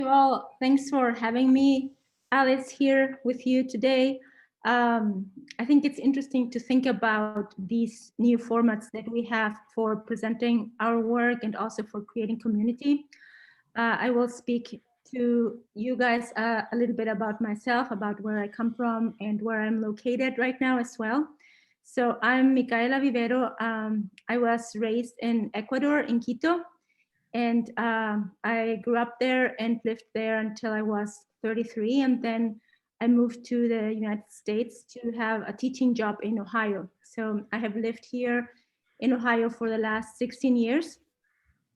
Well, thanks for having me, Alice, here with you today. I think it's interesting to think about these new formats that we have for presenting our work and also for creating community. I will speak to you guys a little bit about myself, about where I come from and where I'm located right now as well. So I'm Micaela Vivero. I was raised in Ecuador, in Quito, and I grew up there and lived there until I was 33. And then I moved to the United States to have a teaching job in Ohio. So I have lived here in Ohio for the last 16 years.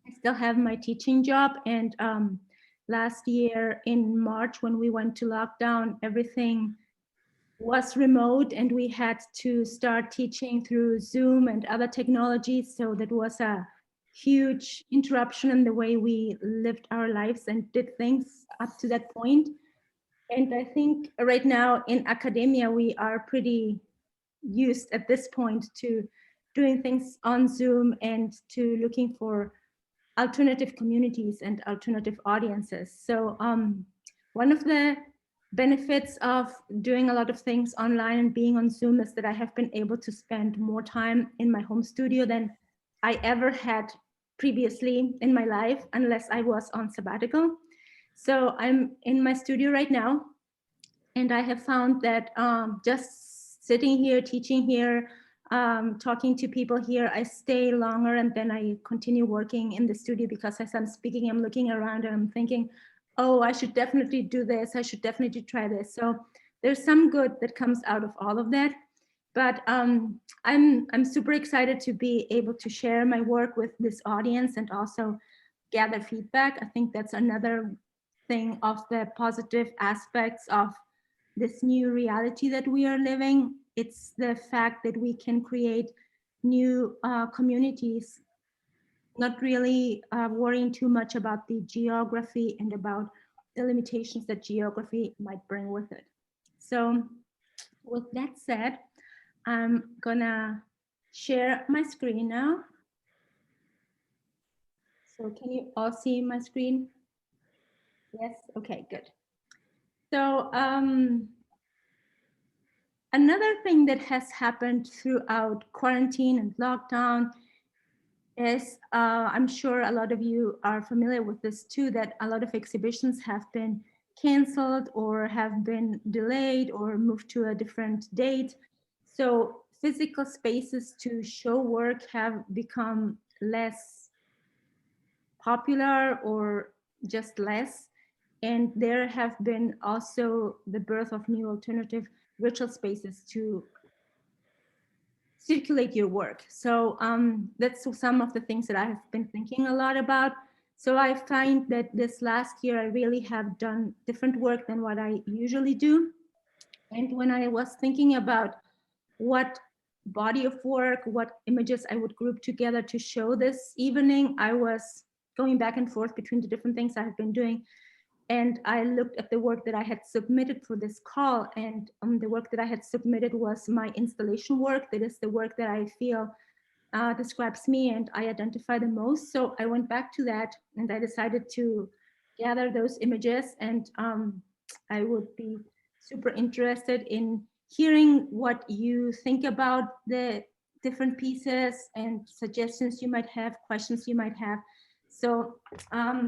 I still have my teaching job. And last year in March, when we went to lockdown, everything was remote and we had to start teaching through Zoom and other technologies. So that was a huge interruption in the way we lived our lives and did things up to that point. And I think right now in academia, we are pretty used at this point to doing things on Zoom and to looking for alternative communities and alternative audiences. So one of the benefits of doing a lot of things online and being on Zoom is that I have been able to spend more time in my home studio than I ever had previously in my life, unless I was on sabbatical. So I'm in my studio right now, and I have found that just sitting here, teaching here, talking to people here, I stay longer and then I continue working in the studio, because as I'm speaking, I'm looking around and I'm thinking, oh, I should definitely do this. I should definitely try this. So there's some good that comes out of all of that. But I'm super excited to be able to share my work with this audience and also gather feedback. I think that's another thing of the positive aspects of this new reality that we are living. It's the fact that we can create new communities, not really worrying too much about the geography and about the limitations that geography might bring with it. So with that said, I'm gonna share my screen now. So can you all see my screen? Yes, okay, good. So another thing that has happened throughout quarantine and lockdown is, I'm sure a lot of you are familiar with this too, that a lot of exhibitions have been canceled or have been delayed or moved to a different date. So physical spaces to show work have become less popular or just less. And there have been also the birth of new alternative virtual spaces to circulate your work. So that's some of the things that I have been thinking a lot about. So I find that this last year, I really have done different work than what I usually do. And when I was thinking about what body of work, what images I would group together to show this evening, I was going back and forth between the different things I have been doing. And I looked at the work that I had submitted for this call, and the work that I had submitted was my installation work. That is the work that I feel describes me and I identify the most. So I went back to that and I decided to gather those images, and I would be super interested in hearing what you think about the different pieces and suggestions you might have, questions you might have. So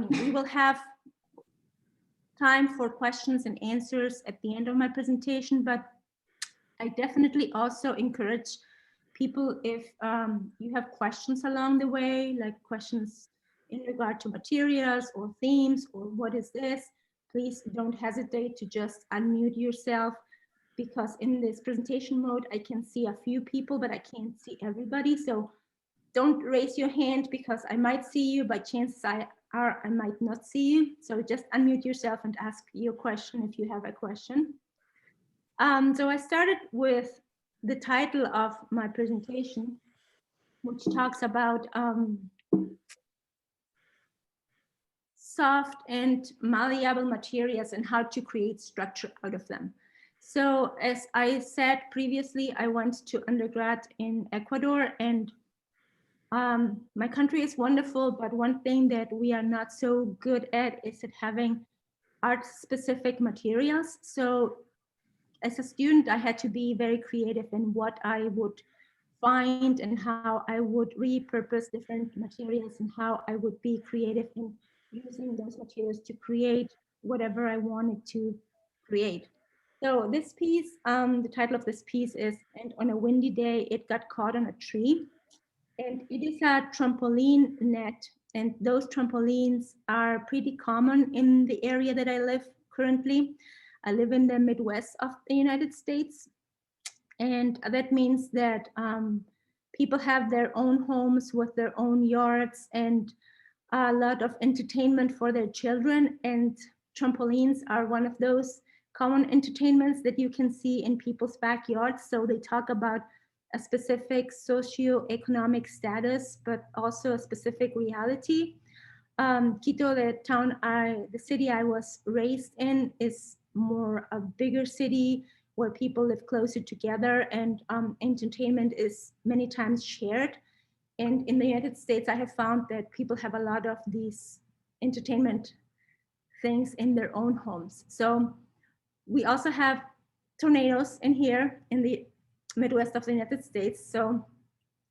we will have time for questions and answers at the end of my presentation, but I definitely also encourage people, if you have questions along the way, like questions in regard to materials or themes or what is this, please don't hesitate to just unmute yourself, because in this presentation mode, I can see a few people, but I can't see everybody. So don't raise your hand, because I might see you, but chances are I might not see you. So just unmute yourself and ask your question if you have a question. So I started with the title of my presentation, which talks about soft and malleable materials and how to create structure out of them. So as I said previously, I went to undergrad in Ecuador, and my country is wonderful, but one thing that we are not so good at is at having art-specific materials. So as a student, I had to be very creative in what I would find and how I would repurpose different materials and how I would be creative in using those materials to create whatever I wanted to create. So this piece, the title of this piece is "And on a Windy Day, It Got Caught on a Tree." And it is a trampoline net. And those trampolines are pretty common in the area that I live currently. I live in the Midwest of the United States. And that means that people have their own homes with their own yards and a lot of entertainment for their children. And trampolines are one of those common entertainments that you can see in people's backyards. So they talk about a specific socioeconomic status, but also a specific reality. Quito, the city I was raised in, is more a bigger city where people live closer together, and entertainment is many times shared. And in the United States, I have found that people have a lot of these entertainment things in their own homes. So we also have tornadoes in here in the Midwest of the United States. So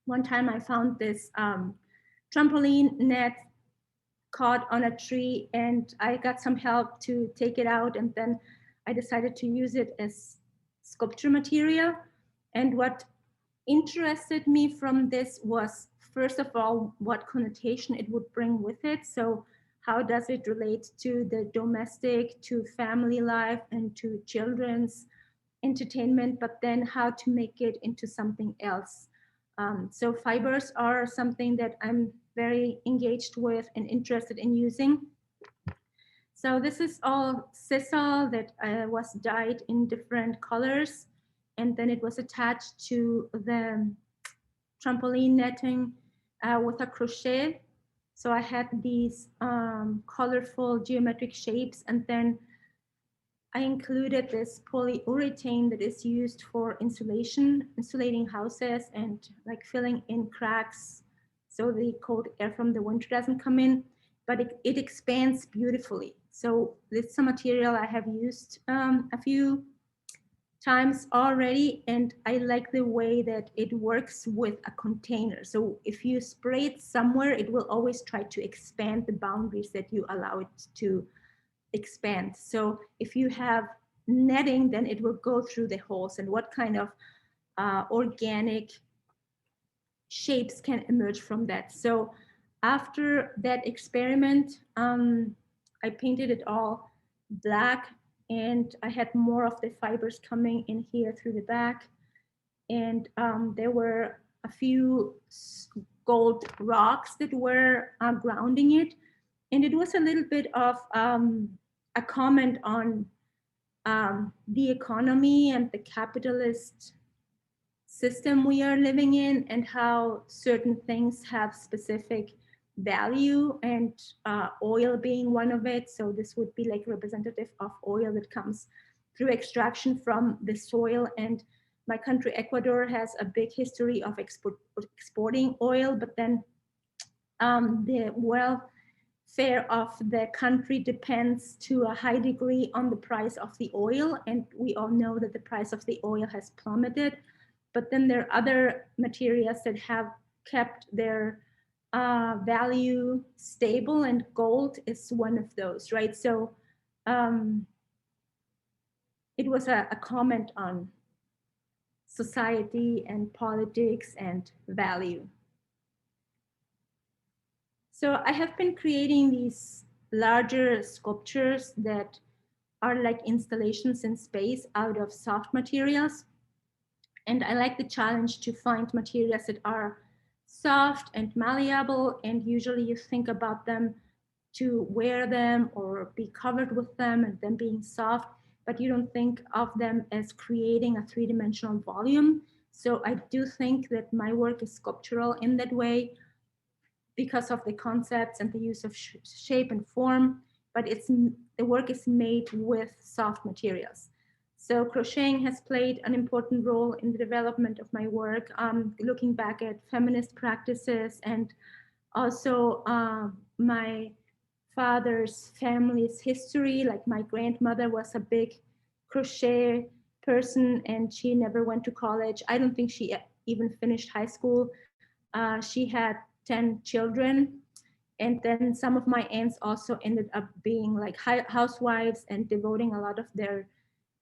one time I found this trampoline net caught on a tree, and I got some help to take it out, and then I decided to use it as sculpture material. And what interested me from this was, first of all, what connotation it would bring with it. So how does it relate to the domestic, to family life, and to children's entertainment, but then how to make it into something else. So fibers are something that I'm very engaged with and interested in using. So this is all sisal that was dyed in different colors, and then it was attached to the trampoline netting with a crochet. So I had these colorful geometric shapes, and then I included this polyurethane that is used for insulation, insulating houses and like filling in cracks so the cold air from the winter doesn't come in, but it expands beautifully. So this is a material I have used a few times already, and I like the way that it works with a container. So if you spray it somewhere, it will always try to expand the boundaries that you allow it to expand. So if you have netting, then it will go through the holes, and what kind of organic shapes can emerge from that. So after that experiment, I painted it all black, and I had more of the fibers coming in here through the back. And there were a few gold rocks that were grounding it. And it was a little bit of a comment on the economy and the capitalist system we are living in, and how certain things have specific value, and oil being one of it. So this would be like representative of oil that comes through extraction from the soil. And my country, Ecuador, has a big history of exporting oil, but then the welfare of the country depends to a high degree on the price of the oil. And we all know that the price of the oil has plummeted. But then there are other materials that have kept their value stable, and gold is one of those, right? So it was a comment on society and politics and value. So I have been creating these larger sculptures that are like installations in space out of soft materials. And I like the challenge to find materials that are soft and malleable, and usually you think about them to wear them or be covered with them and them being soft, but you don't think of them as creating a three-dimensional volume. So I do think that my work is sculptural in that way because of the concepts and the use of shape and form, but the work is made with soft materials. So crocheting has played an important role in the development of my work, looking back at feminist practices, and also my father's family's history. Like my grandmother was a big crochet person and she never went to college. I don't think she even finished high school. She had 10 children. And then some of my aunts also ended up being like housewives and devoting a lot of their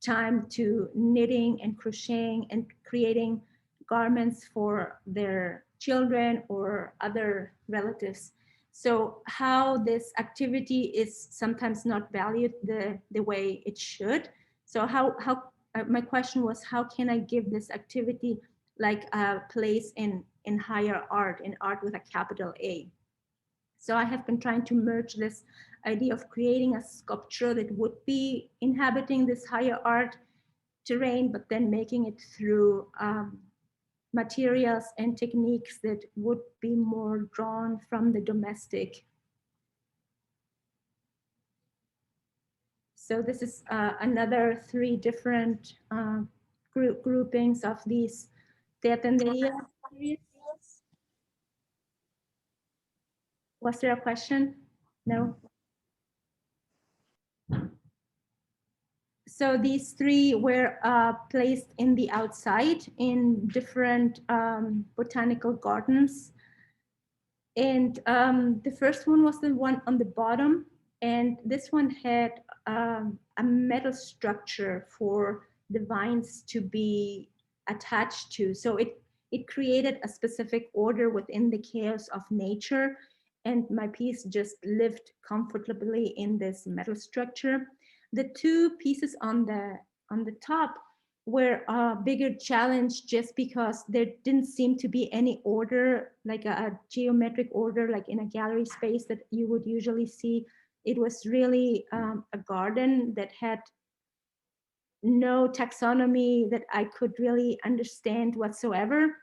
time to knitting and crocheting and creating garments for their children or other relatives. So how this activity is sometimes not valued the way it should. So my question was, how can I give this activity like a place in higher art, in art with a capital A? So I have been trying to merge this idea of creating a sculpture that would be inhabiting this higher art terrain, but then making it through materials and techniques that would be more drawn from the domestic. So this is another 3 different groupings of these teatenderías. Was there a question? No? So these 3 were placed in the outside in different botanical gardens. And the first one was the one on the bottom. And this one had a metal structure for the vines to be attached to. So it created a specific order within the chaos of nature. And my piece just lived comfortably in this metal structure. The 2 pieces on the top were a bigger challenge just because there didn't seem to be any order, like a geometric order, like in a gallery space that you would usually see. It was really a garden that had no taxonomy that I could really understand whatsoever.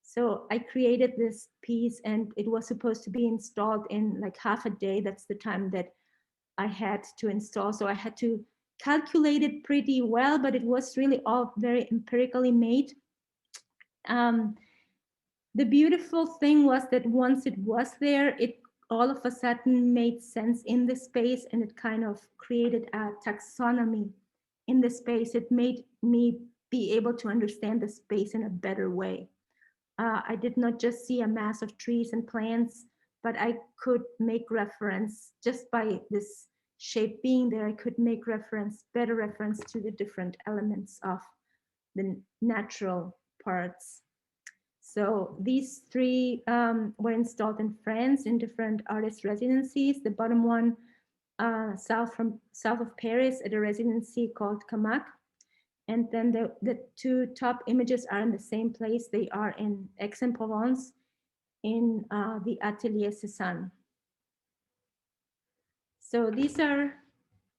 So I created this piece and it was supposed to be installed in like half a day. That's the time that I had to install. So I had to calculate it pretty well, but it was really all very empirically made. The beautiful thing was that once it was there, it all of a sudden made sense in the space and it kind of created a taxonomy in the space. It made me be able to understand the space in a better way. I did not just see a mass of trees and plants, but I could make reference just by this shape being there. I could make better reference to the different elements of the natural parts. So these 3 were installed in France in different artist residencies. The bottom one south of Paris at a residency called Camac. And then the 2 top images are in the same place. They are in Aix-en-Provence in the Atelier Cézanne. So these are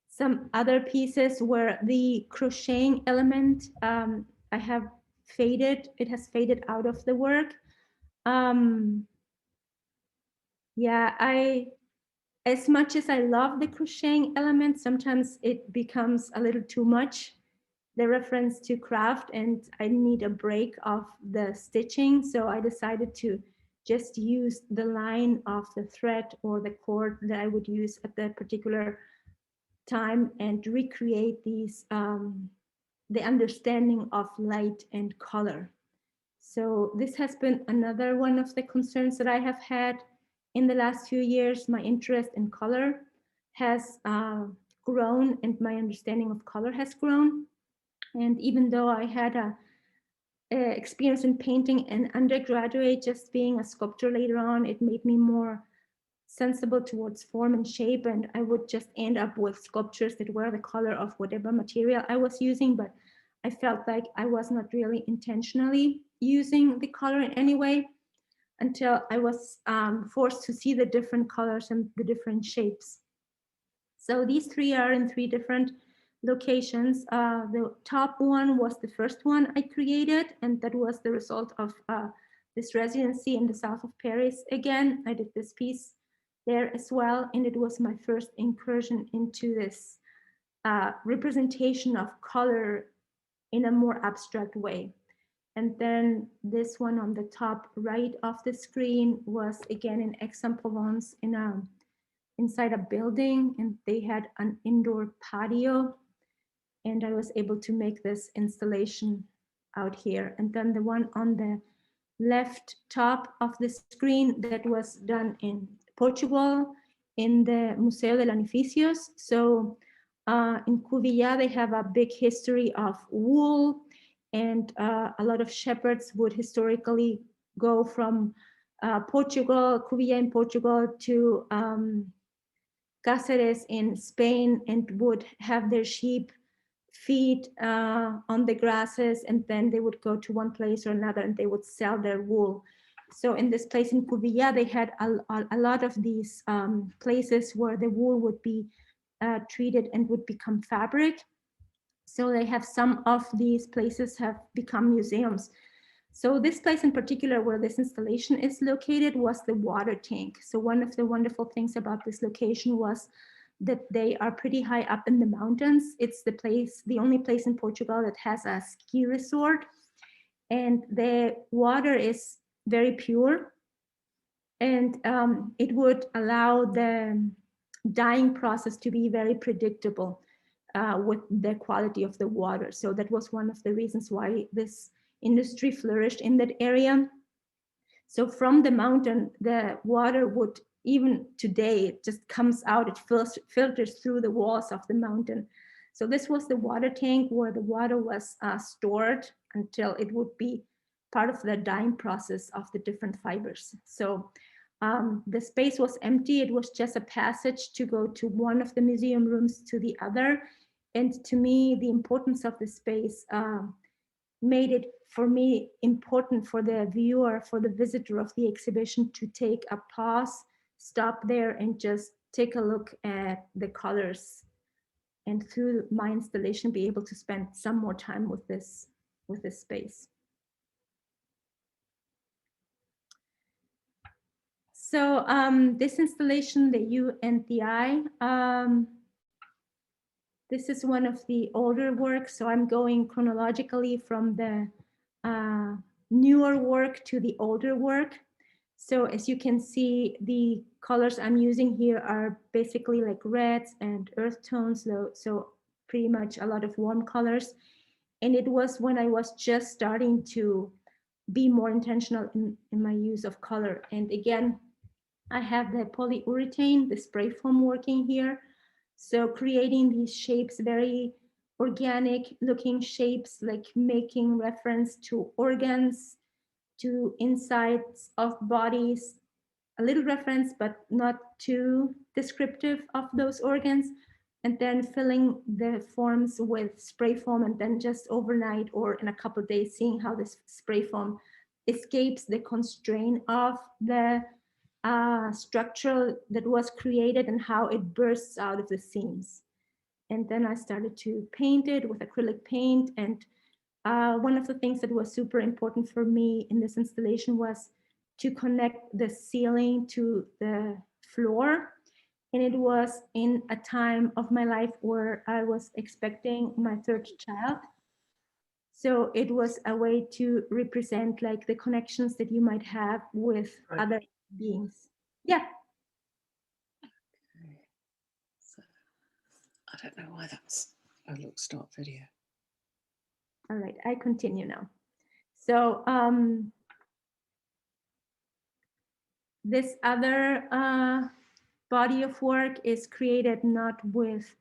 some other pieces where the crocheting element I have faded. It has faded out of the work. Yeah, as much as I love the crocheting element, sometimes it becomes a little too much, the reference to craft, and I need a break of the stitching. So I decided to just use the line of the thread or the cord that I would use at that particular time and recreate these, the understanding of light and color. So this has been another one of the concerns that I have had in the last few years. My interest in color has grown and my understanding of color has grown. And even though I had a experience in painting in undergraduate, just being a sculptor later on, it made me more sensible towards form and shape. And I would just end up with sculptures that were the color of whatever material I was using. But I felt like I was not really intentionally using the color in any way until I was forced to see the different colors and the different shapes. So these 3 are in 3 different locations. The top one was the first one I created, and that was the result of this residency in the south of Paris. Again, I did this piece there as well, and it was my first incursion into this representation of color in a more abstract way. And then this one on the top right of the screen was again in Aix-en-Provence in a inside a building, and they had an indoor patio, and I was able to make this installation out here. And then the one on the left top of the screen, that was done in Portugal in the Museo de Lanificios. So in Cuvilla, they have a big history of wool, and a lot of shepherds would historically go from Portugal, Cuvilla in Portugal, to Cáceres in Spain, and would have their sheep feed on the grasses, and then they would go to one place or another and they would sell their wool. So in this place in Cuvilla, they had a lot of these places where the wool would be treated and would become fabric. So they have some of these places have become museums. So this place in particular where this installation is located was the water tank. So one of the wonderful things about this location was that they are pretty high up in the mountains. It's the only place in Portugal that has a ski resort, and the water is very pure, and it would allow the dyeing process to be very predictable with the quality of the water. So that was one of the reasons why this industry flourished in that area. So from the mountain, the water would, even today, it just comes out, it filters through the walls of the mountain. So this was the water tank where the water was stored until it would be part of the dyeing process of the different fibers. So the space was empty. It was just a passage to go to one of the museum rooms to the other. And to me, the importance of the space made it, for me, important for the viewer, for the visitor of the exhibition to take a pause, stop there and just take a look at the colors, and through my installation be able to spend some more time with this space. So this installation, the You and the I, this is one of the older works. So I'm going chronologically from the newer work to the older work. So as you can see, the colors I'm using here are basically like reds and earth tones, so pretty much a lot of warm colors. And it was when I was just starting to be more intentional in my use of color. And again, I have the polyurethane, the spray foam working here. So creating these shapes, very organic looking shapes, like making reference to organs, to insides of bodies, a little reference, but not too descriptive of those organs. And then filling the forms with spray foam, and then just overnight or in a couple of days, seeing how this spray foam escapes the constraint of the structure that was created and how it bursts out of the seams. And then I started to paint it with acrylic paint. And one of the things that was super important for me in this installation was to connect the ceiling to the floor. And it was in a time of my life where I was expecting my third child. So it was a way to represent like the connections that you might have with other beings. Yeah. Okay. So, I don't know why that's, oh look, start video. All right, I continue now. So this other body of work is created not with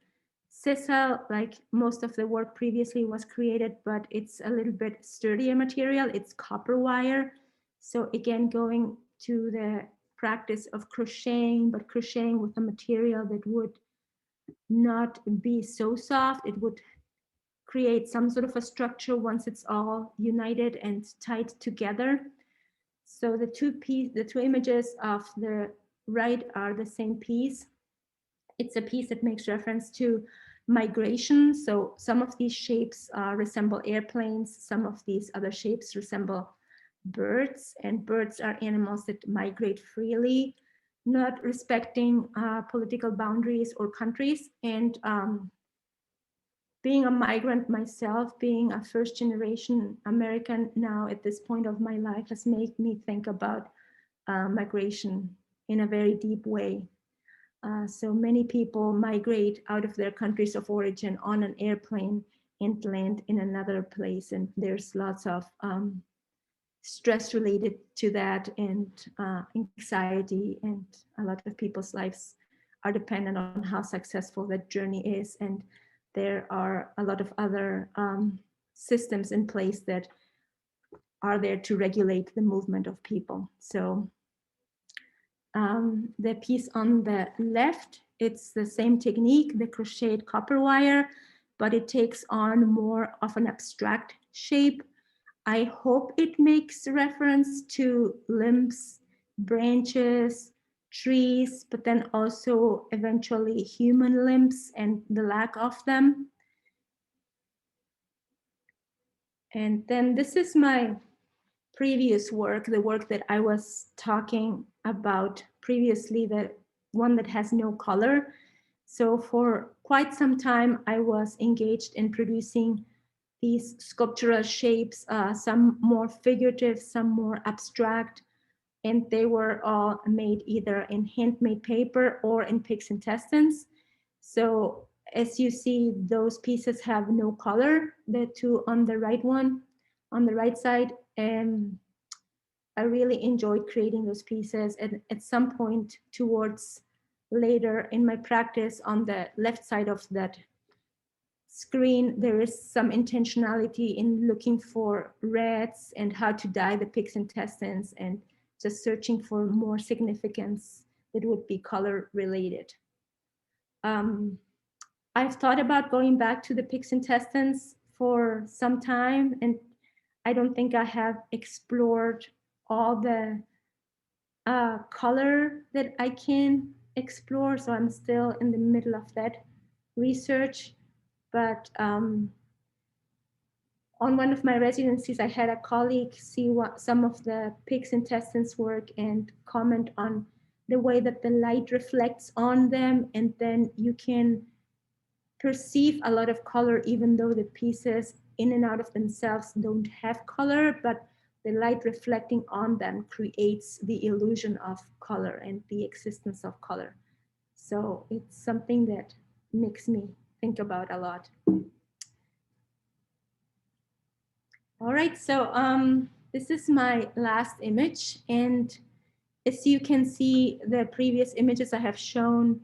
sisal, like most of the work previously was created, but it's a little bit sturdier material. It's copper wire. So again, going to the practice of crocheting, but crocheting with a material that would not be so soft. It would create some sort of a structure once it's all united and tied together. So the two images of the right are the same piece. It's a piece that makes reference to migration. So some of these shapes resemble airplanes. Some of these other shapes resemble birds, and birds are animals that migrate freely, not respecting political boundaries or countries. And being a migrant myself, being a first generation American now at this point of my life, has made me think about migration in a very deep way. So many people migrate out of their countries of origin on an airplane and land in another place. And there's lots of stress related to that, and anxiety, and a lot of people's lives are dependent on how successful that journey is. And there are a lot of other systems in place that are there to regulate the movement of people. So the piece on the left, it's the same technique, the crocheted copper wire, but it takes on more of an abstract shape. I hope it makes reference to limbs, branches, trees, but then also eventually human limbs and the lack of them. And then this is my previous work, the work that I was talking about previously, the one that has no color. So for quite some time, I was engaged in producing these sculptural shapes, some more figurative, some more abstract, and they were all made either in handmade paper or in pig's intestines. So as you see, those pieces have no color, the two on the right one, on the right side. And I really enjoyed creating those pieces. And at some point towards later in my practice, on the left side of that screen, there is some intentionality in looking for reds and how to dye the pig's intestines, and just searching for more significance that would be color related. I've thought about going back to the pig's intestines for some time, and I don't think I have explored all the color that I can explore. So I'm still in the middle of that research. But on one of my residencies, I had a colleague see some of the pig's intestines work and comment on the way that the light reflects on them. And then you can perceive a lot of color, even though the pieces in and out of themselves don't have color, but the light reflecting on them creates the illusion of color and the existence of color. So it's something that makes me think about a lot. All right, so this is my last image. And as you can see, the previous images I have shown,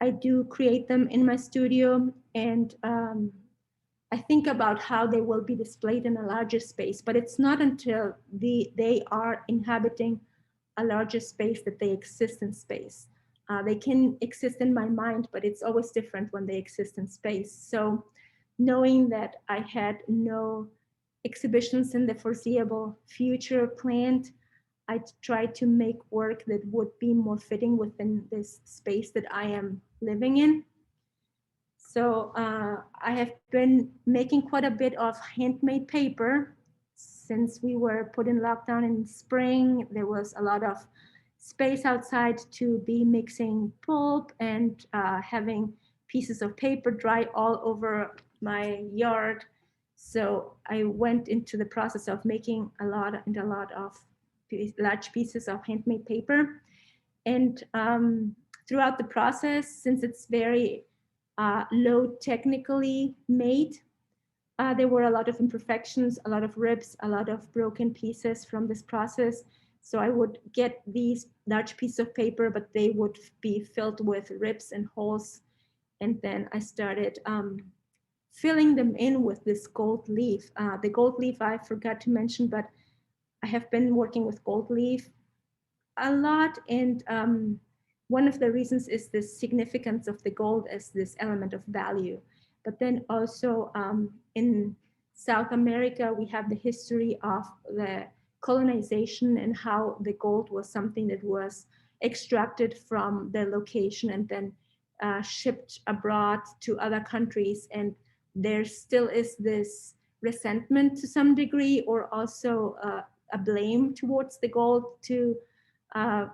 I do create them in my studio. And I think about how they will be displayed in a larger space, but it's not until they are inhabiting a larger space that they exist in space. They can exist in my mind, but it's always different when they exist in space. So knowing that I had no exhibitions in the foreseeable future planned, I tried to make work that would be more fitting within this space that I am living in. So I have been making quite a bit of handmade paper since we were put in lockdown in spring. There was a lot of space outside to be mixing pulp and having pieces of paper dry all over my yard. So I went into the process of making a lot of large pieces of handmade paper. And throughout the process, since it's very low technically made, there were a lot of imperfections, a lot of rips, a lot of broken pieces from this process. So I would get these large pieces of paper, but they would be filled with rips and holes. And then I started filling them in with this gold leaf. The gold leaf I forgot to mention, but I have been working with gold leaf a lot. And one of the reasons is the significance of the gold as this element of value. But then also in South America, we have the history of the colonization and how the gold was something that was extracted from the location and then shipped abroad to other countries. And there still is this resentment to some degree, or also a blame towards the gold to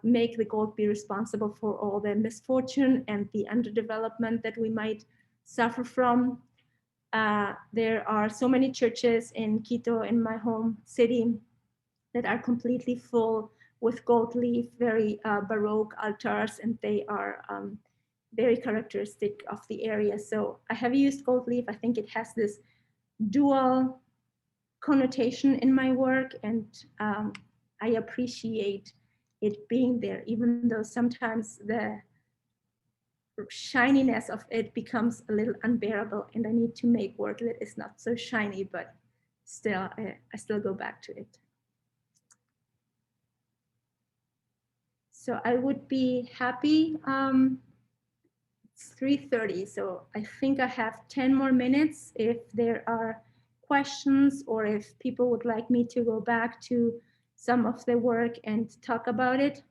make the gold be responsible for all the misfortune and the underdevelopment that we might suffer from. There are so many churches in Quito, in my home city, that are completely full with gold leaf, very Baroque altars, and they are very characteristic of the area. So I have used gold leaf. I think it has this dual connotation in my work, and I appreciate it being there, even though sometimes the shininess of it becomes a little unbearable, and I need to make work that is not so shiny, but still, I still go back to it. So I would be happy. It's 3:30, so I think I have 10 more minutes if there are questions, or if people would like me to go back to some of the work and talk about it.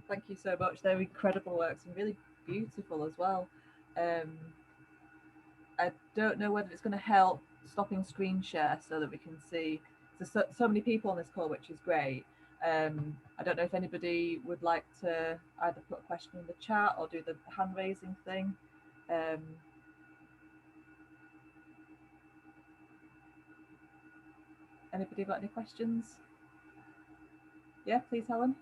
Thank you so much. They're incredible works and really beautiful as well. I don't know whether it's going to help stopping screen share so that we can see. So many people on this call, which is great. I don't know if anybody would like to either put a question in the chat or do the hand raising thing. Anybody got any questions? Yeah, please, Helen.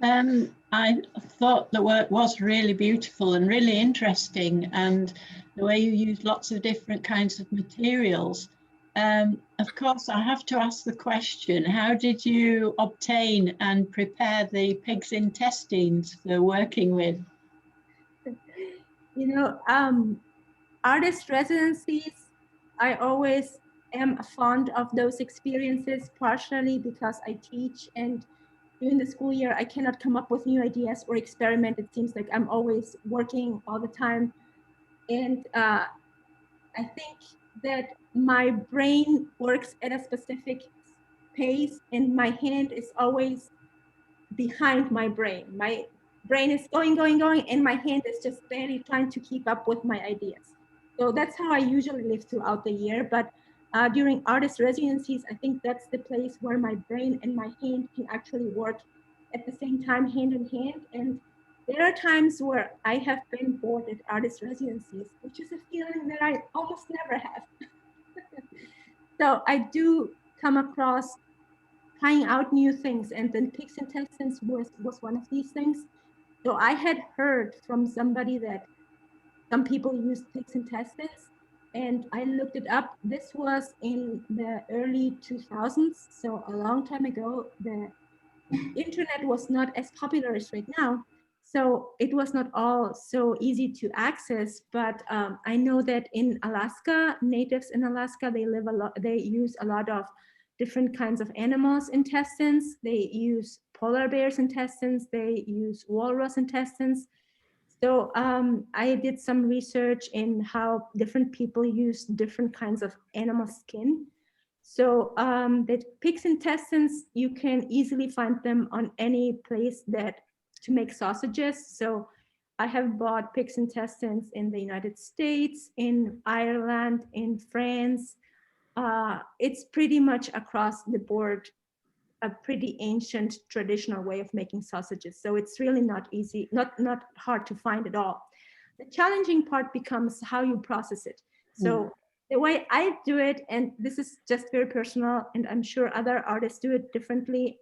I thought the work was really beautiful and really interesting, and the way you use lots of different kinds of materials. Of course, I have to ask the question, how did you obtain and prepare the pig's intestines for working with? You know, artist residencies, I always am fond of those experiences, partially because I teach, and during the school year, I cannot come up with new ideas or experiment. It seems like I'm always working all the time. And I think that my brain works at a specific pace, and my hand is always behind my brain. My brain is going, going, going, and my hand is just barely trying to keep up with my ideas. So that's how I usually live throughout the year. But during artist residencies, I think that's the place where my brain and my hand can actually work at the same time, hand in hand. And there are times where I have been bored at artist residencies, which is a feeling that I almost never have. So I do come across trying out new things, and then pigs intestines was one of these things. So I had heard from somebody that some people use pigs intestines, and I looked it up. This was in the early 2000s, so a long time ago. The internet was not as popular as right now, so it was not all so easy to access. But I know that in Alaska, natives in Alaska, they live a lot. They use a lot of different kinds of animals' intestines. They use polar bears' intestines. They use walrus intestines. So I did some research in how different people use different kinds of animal skin. So the pig's intestines, you can easily find them on any place that to make sausages. So I have bought pig's intestines in the United States, in Ireland, in France. It's pretty much across the board a pretty ancient traditional way of making sausages. So it's really not easy, not hard to find at all. The challenging part becomes how you process it. So the way I do it, and this is just very personal, and I'm sure other artists do it differently,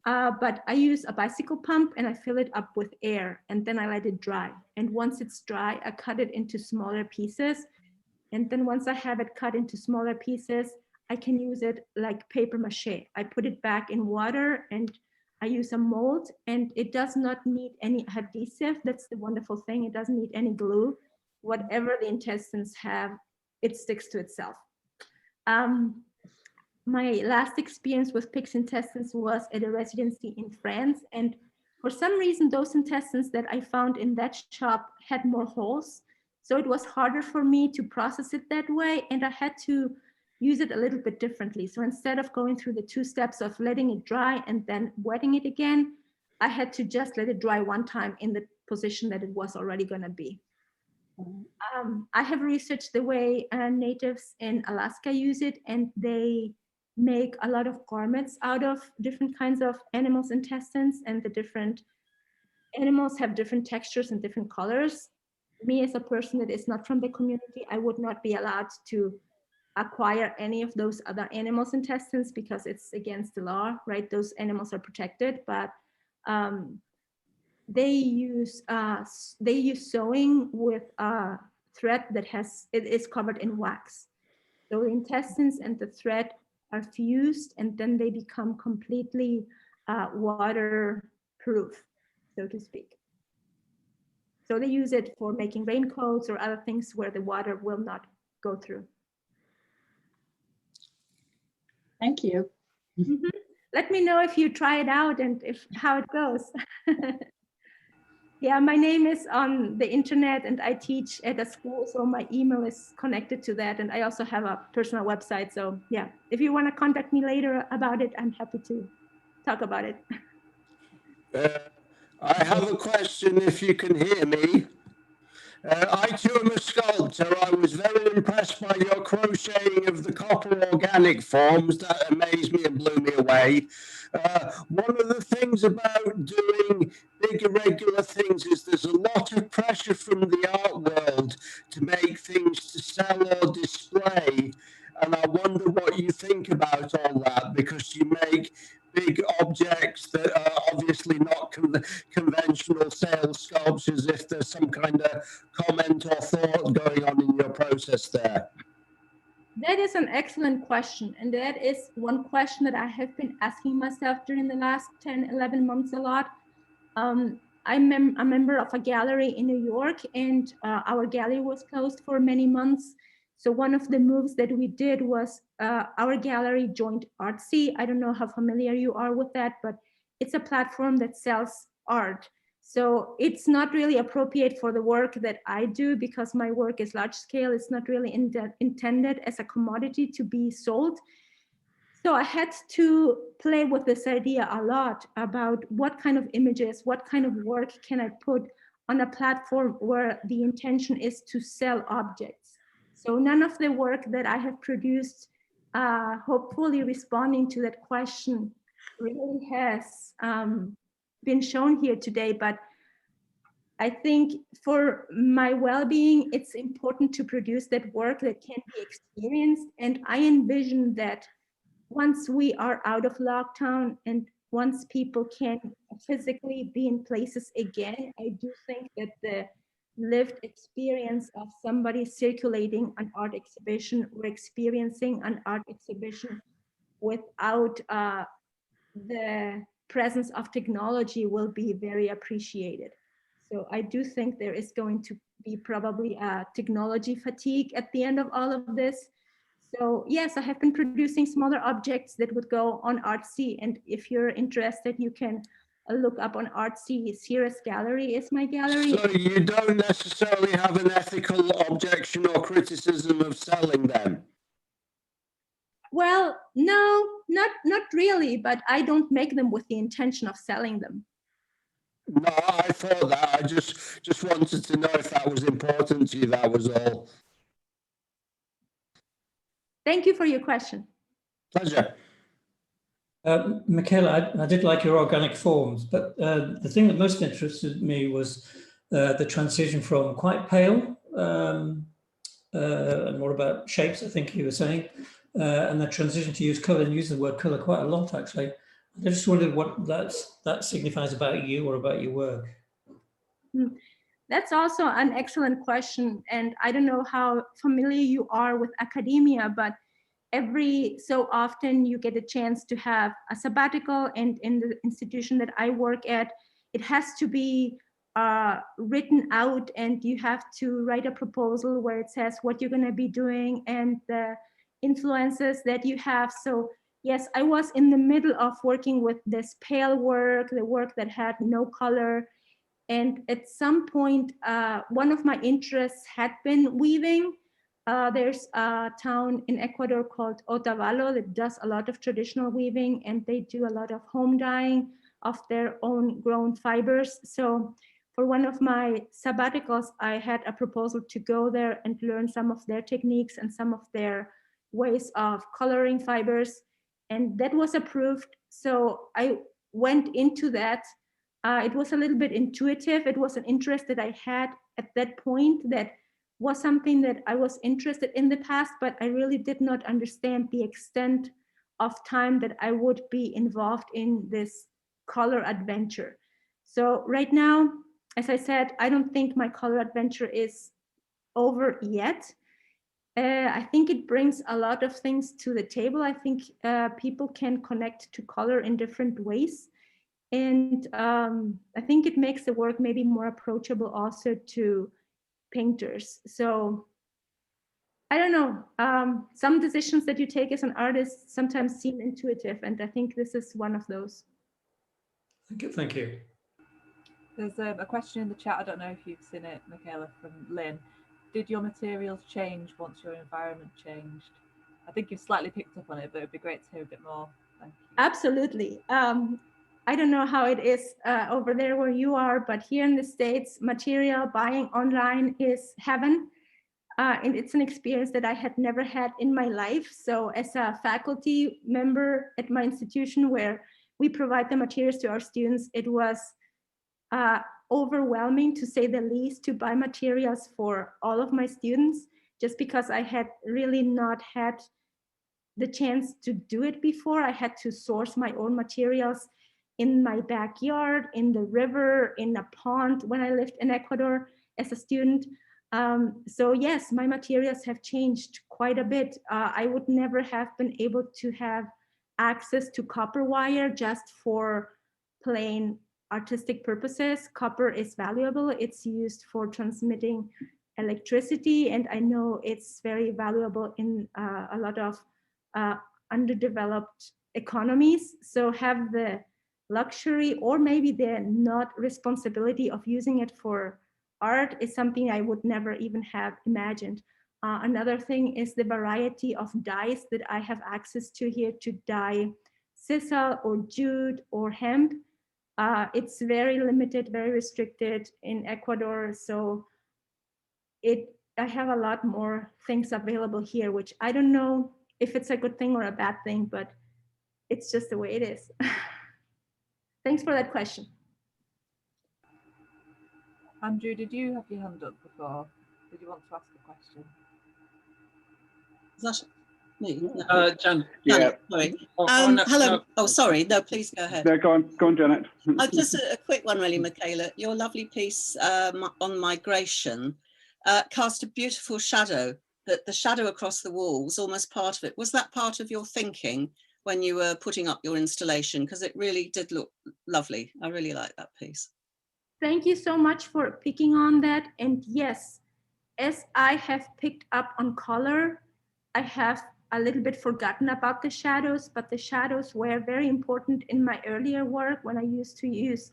but I use a bicycle pump and I fill it up with air, and then I let it dry. And once it's dry, I cut it into smaller pieces. And then once I have it cut into smaller pieces, I can use it like paper mache. I put it back in water and I use a mold, and it does not need any adhesive. That's the wonderful thing. It doesn't need any glue. Whatever the intestines have, it sticks to itself. My last experience with pig's intestines was at a residency in France. And for some reason, those intestines that I found in that shop had more holes. So it was harder for me to process it that way. And I had to use it a little bit differently. So instead of going through the 2 steps of letting it dry and then wetting it again, I had to just let it dry one time in the position that it was already going to be. I have researched the way natives in Alaska use it, and they make a lot of garments out of different kinds of animals' intestines, and the different animals have different textures and different colors. Me, as a person that is not from the community, I would not be allowed to acquire any of those other animals' intestines because it's against the law, right? Those animals are protected, but they use sewing with a thread that is covered in wax. So the intestines and the thread are fused, and then they become completely waterproof, so to speak. So they use it for making raincoats or other things where the water will not go through. Thank you. Mm-hmm. Let me know if you try it out and how it goes. Yeah, my name is on the internet and I teach at a school, so my email is connected to that. And I also have a personal website. So yeah, if you want to contact me later about it, I'm happy to talk about it. I have a question if you can hear me. I too am a sculptor. I was very impressed by your crocheting of the copper organic forms. That amazed me and blew me away. One of the things about doing big irregular things is there's a lot of pressure from the art world to make things to sell or display. And I wonder what you think about all that, because you make big objects that are obviously not conventional sales sculptures. If there's some kind of comment or thought going on in your process there. That is an excellent question. And that is one question that I have been asking myself during the last 10, 11 months a lot. I'm a member of a gallery in New York, and our gallery was closed for many months. So one of the moves that we did was our gallery joined Artsy. I don't know how familiar you are with that, but it's a platform that sells art. So it's not really appropriate for the work that I do, because my work is large scale. It's not really intended as a commodity to be sold. So I had to play with this idea a lot about what kind of images, what kind of work can I put on a platform where the intention is to sell objects. So none of the work that I have produced, hopefully responding to that question, really has been shown here today. But I think for my well-being, it's important to produce that work that can be experienced. And I envision that once we are out of lockdown and once people can physically be in places again, I do think that the lived experience of somebody circulating an art exhibition or experiencing an art exhibition without the presence of technology will be very appreciated. So I do think there is going to be probably a technology fatigue at the end of all of this. So yes, I have been producing smaller objects that would go on Artsy. And if you're interested, you can look up on Artsy. Sierra's Gallery is my gallery. So you don't necessarily have an ethical objection or criticism of selling them? Well, no, not really, but I don't make them with the intention of selling them. No, I thought that. I just wanted to know if that was important to you, that was all. Thank you for your question. Pleasure. Micaela, I did like your organic forms, but the thing that most interested me was the transition from quite pale and more about shapes, I think you were saying, and the transition to use colour, and use the word colour quite a lot, actually. I just wondered what that signifies about you or about your work. That's also an excellent question. And I don't know how familiar you are with academia, but every so often you get a chance to have a sabbatical, and in the institution that I work at, it has to be written out, and you have to write a proposal where it says what you're going to be doing and the influences that you have. So yes, I was in the middle of working with this pale work, the work that had no color. And at some point, one of my interests had been weaving. There's a town in Ecuador called Otavalo that does a lot of traditional weaving, and they do a lot of home dyeing of their own grown fibers. So for one of my sabbaticals, I had a proposal to go there and learn some of their techniques and some of their ways of coloring fibers. And that was approved. So I went into that. It was a little bit intuitive. It was an interest that I had at that point that was something that I was interested in the past, but I really did not understand the extent of time that I would be involved in this color adventure. So right now, as I said, I don't think my color adventure is over yet. I think it brings a lot of things to the table. I think people can connect to color in different ways. And I think it makes the work maybe more approachable also to painters. So I don't know, some decisions that you take as an artist sometimes seem intuitive, and I think this is one of those. Thank you. Thank you. There's a question in the chat. I don't know if you've seen it, Micaela, from Lynn. Did your materials change once your environment changed? I think you've slightly picked up on it, but it'd be great to hear a bit more. Thank you. Absolutely. I don't know how it is over there where you are, but here in the States, material buying online is heaven. And it's an experience that I had never had in my life. So as a faculty member at my institution where we provide the materials to our students, it was overwhelming, to say the least, to buy materials for all of my students, just because I had really not had the chance to do it before. I had to source my own materials in my backyard, in the river, in a pond when I lived in Ecuador as a student. So yes, my materials have changed quite a bit. I would never have been able to have access to copper wire just for plain artistic purposes. Copper is valuable. It's used for transmitting electricity, and I know it's very valuable in a lot of underdeveloped economies. So have the luxury or maybe the not responsibility of using it for art is something I would never even have imagined. Another thing is the variety of dyes that I have access to here to dye sisal or jute or hemp. It's very limited, very restricted in Ecuador. So I have a lot more things available here, which I don't know if it's a good thing or a bad thing, but it's just the way it is. Thanks for that question. Andrew, did you have your hand up before? Did you want to ask a question? Is that me? Jan, Yeah. Sorry. no, Hello. no. Oh, sorry. No, please go ahead. No, go on, Janet. Just a quick one, really, Micaela. Your lovely piece on migration cast a beautiful shadow. That the shadow across the wall was almost part of it. Was that part of your thinking when you were putting up your installation? Because it really did look lovely. I really like that piece. Thank you so much for picking on that. And yes, as I have picked up on color, I have a little bit forgotten about the shadows, but the shadows were very important in my earlier work when I used to use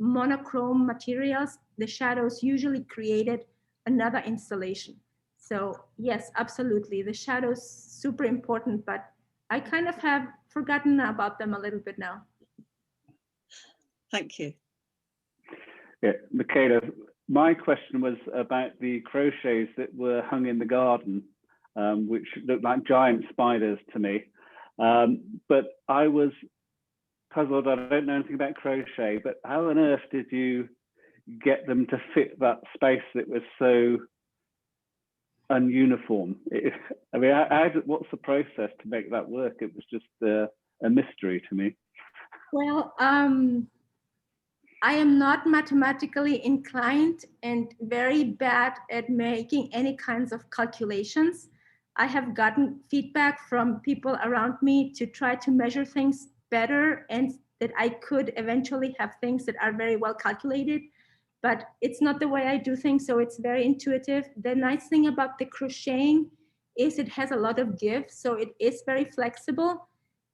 monochrome materials. The shadows usually created another installation. So yes, absolutely. The shadows, super important, but I kind of have forgotten about them a little bit now. Thank you. Yeah, Micaela, my question was about the crochets that were hung in the garden, which looked like giant spiders to me. But I was puzzled. I don't know anything about crochet, but how on earth did you get them to fit that space that was so ununiform? I mean, what's the process to make that work? It was just a mystery to me. Well, I am not mathematically inclined and very bad at making any kinds of calculations. I have gotten feedback from people around me to try to measure things better and that I could eventually have things that are very well calculated, but it's not the way I do things, so it's very intuitive. The nice thing about the crocheting is it has a lot of give, so it is very flexible.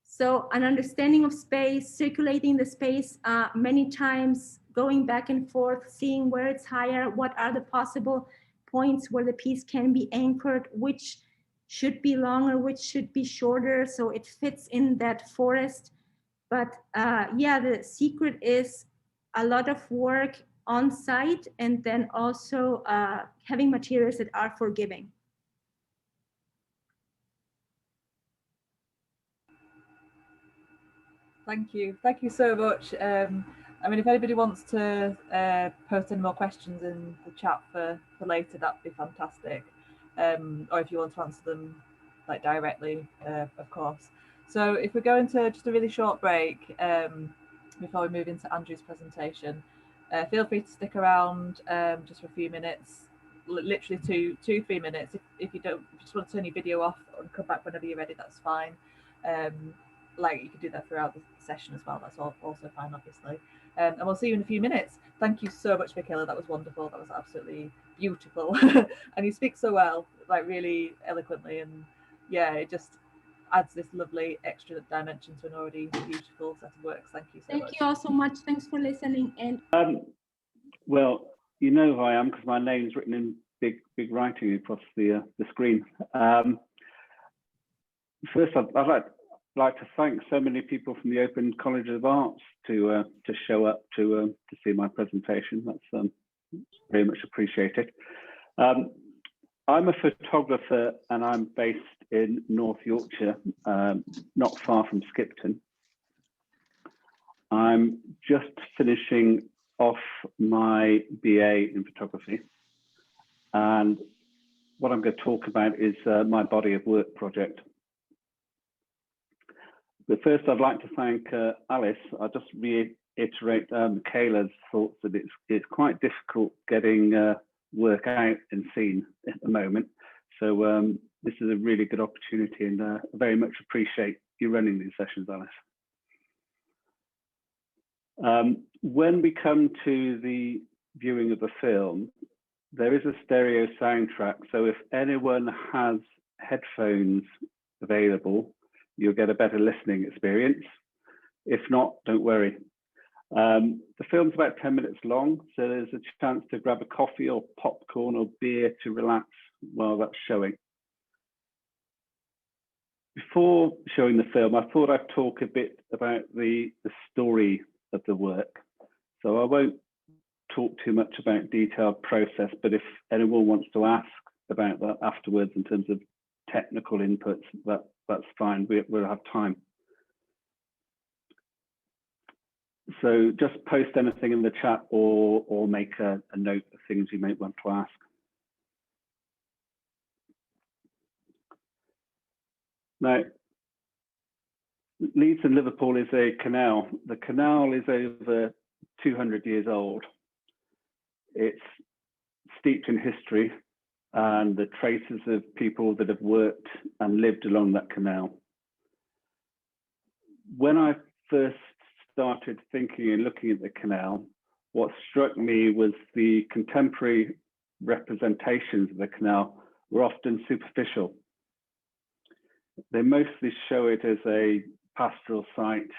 So an understanding of space, circulating the space many times, going back and forth, seeing where it's higher, what are the possible points where the piece can be anchored, which should be longer, which should be shorter, so it fits in that forest. But yeah, the secret is a lot of work on site and then also having materials that are forgiving. Thank you. Thank you so much. I mean, if anybody wants to post any more questions in the chat for later, that'd be fantastic. Or if you want to answer them like directly, of course. So if we're going to just a really short break, before we move into Andrew's presentation. Feel free to stick around just for a few minutes, literally 2-3 minutes. If you just want to turn your video off and come back whenever you're ready, that's fine. Like you could do that throughout the session as well. That's also fine, obviously. And we'll see you in a few minutes. Thank you so much, Micaela. That was wonderful. That was absolutely beautiful. And you speak so well, like really eloquently, and yeah, it just adds this lovely extra dimension to an already beautiful set of works. Thank you so much. Thank you all so much. Thanks for listening. And well, you know who I am because my name's written in big writing across the screen. First, I'd like to thank so many people from the Open College of Arts to show up to see my presentation. That's very much appreciated. I'm a photographer and I'm based in North Yorkshire, not far from Skipton. I'm just finishing off my BA in photography, and what I'm going to talk about is my body of work project. But first, I'd like to thank Alice. I'll just reiterate Micaela's thoughts that it's quite difficult getting work out and seen at the moment. So this is a really good opportunity, and I very much appreciate you running these sessions, Alice. When we come to the viewing of the film, there is a stereo soundtrack. So if anyone has headphones available, you'll get a better listening experience. If not, don't worry. The film's about 10 minutes long, so there's a chance to grab a coffee or popcorn or beer to relax while that's showing. Before showing the film, I thought I'd talk a bit about the story of the work. So I won't talk too much about detailed process, but if anyone wants to ask about that afterwards in terms of technical inputs, that's fine, we'll have time. So just post anything in the chat or make a note of things you may want to ask. Now, Leeds and Liverpool is a canal. The canal is over 200 years old. It's steeped in history and the traces of people that have worked and lived along that canal. When I first started thinking and looking at the canal, what struck me was the contemporary representations of the canal were often superficial. They mostly show it as a pastoral site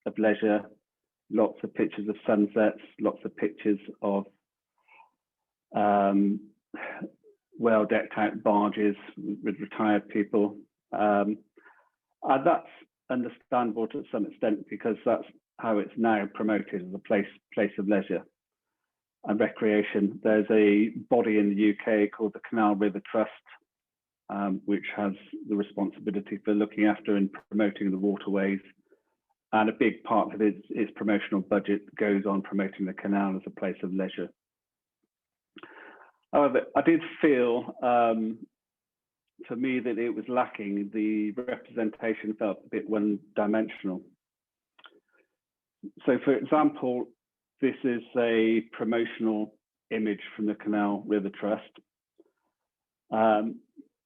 of leisure, lots of pictures of sunsets, lots of pictures of well decked out barges with retired people. And that's understandable to some extent because that's how it's now promoted as a place of leisure and recreation. There's a body in the UK called the Canal River Trust, which has the responsibility for looking after and promoting the waterways. And a big part of its promotional budget goes on promoting the canal as a place of leisure. However, I did feel, for me, that it was lacking. The representation felt a bit one-dimensional. So, for example, this is a promotional image from the Canal River Trust.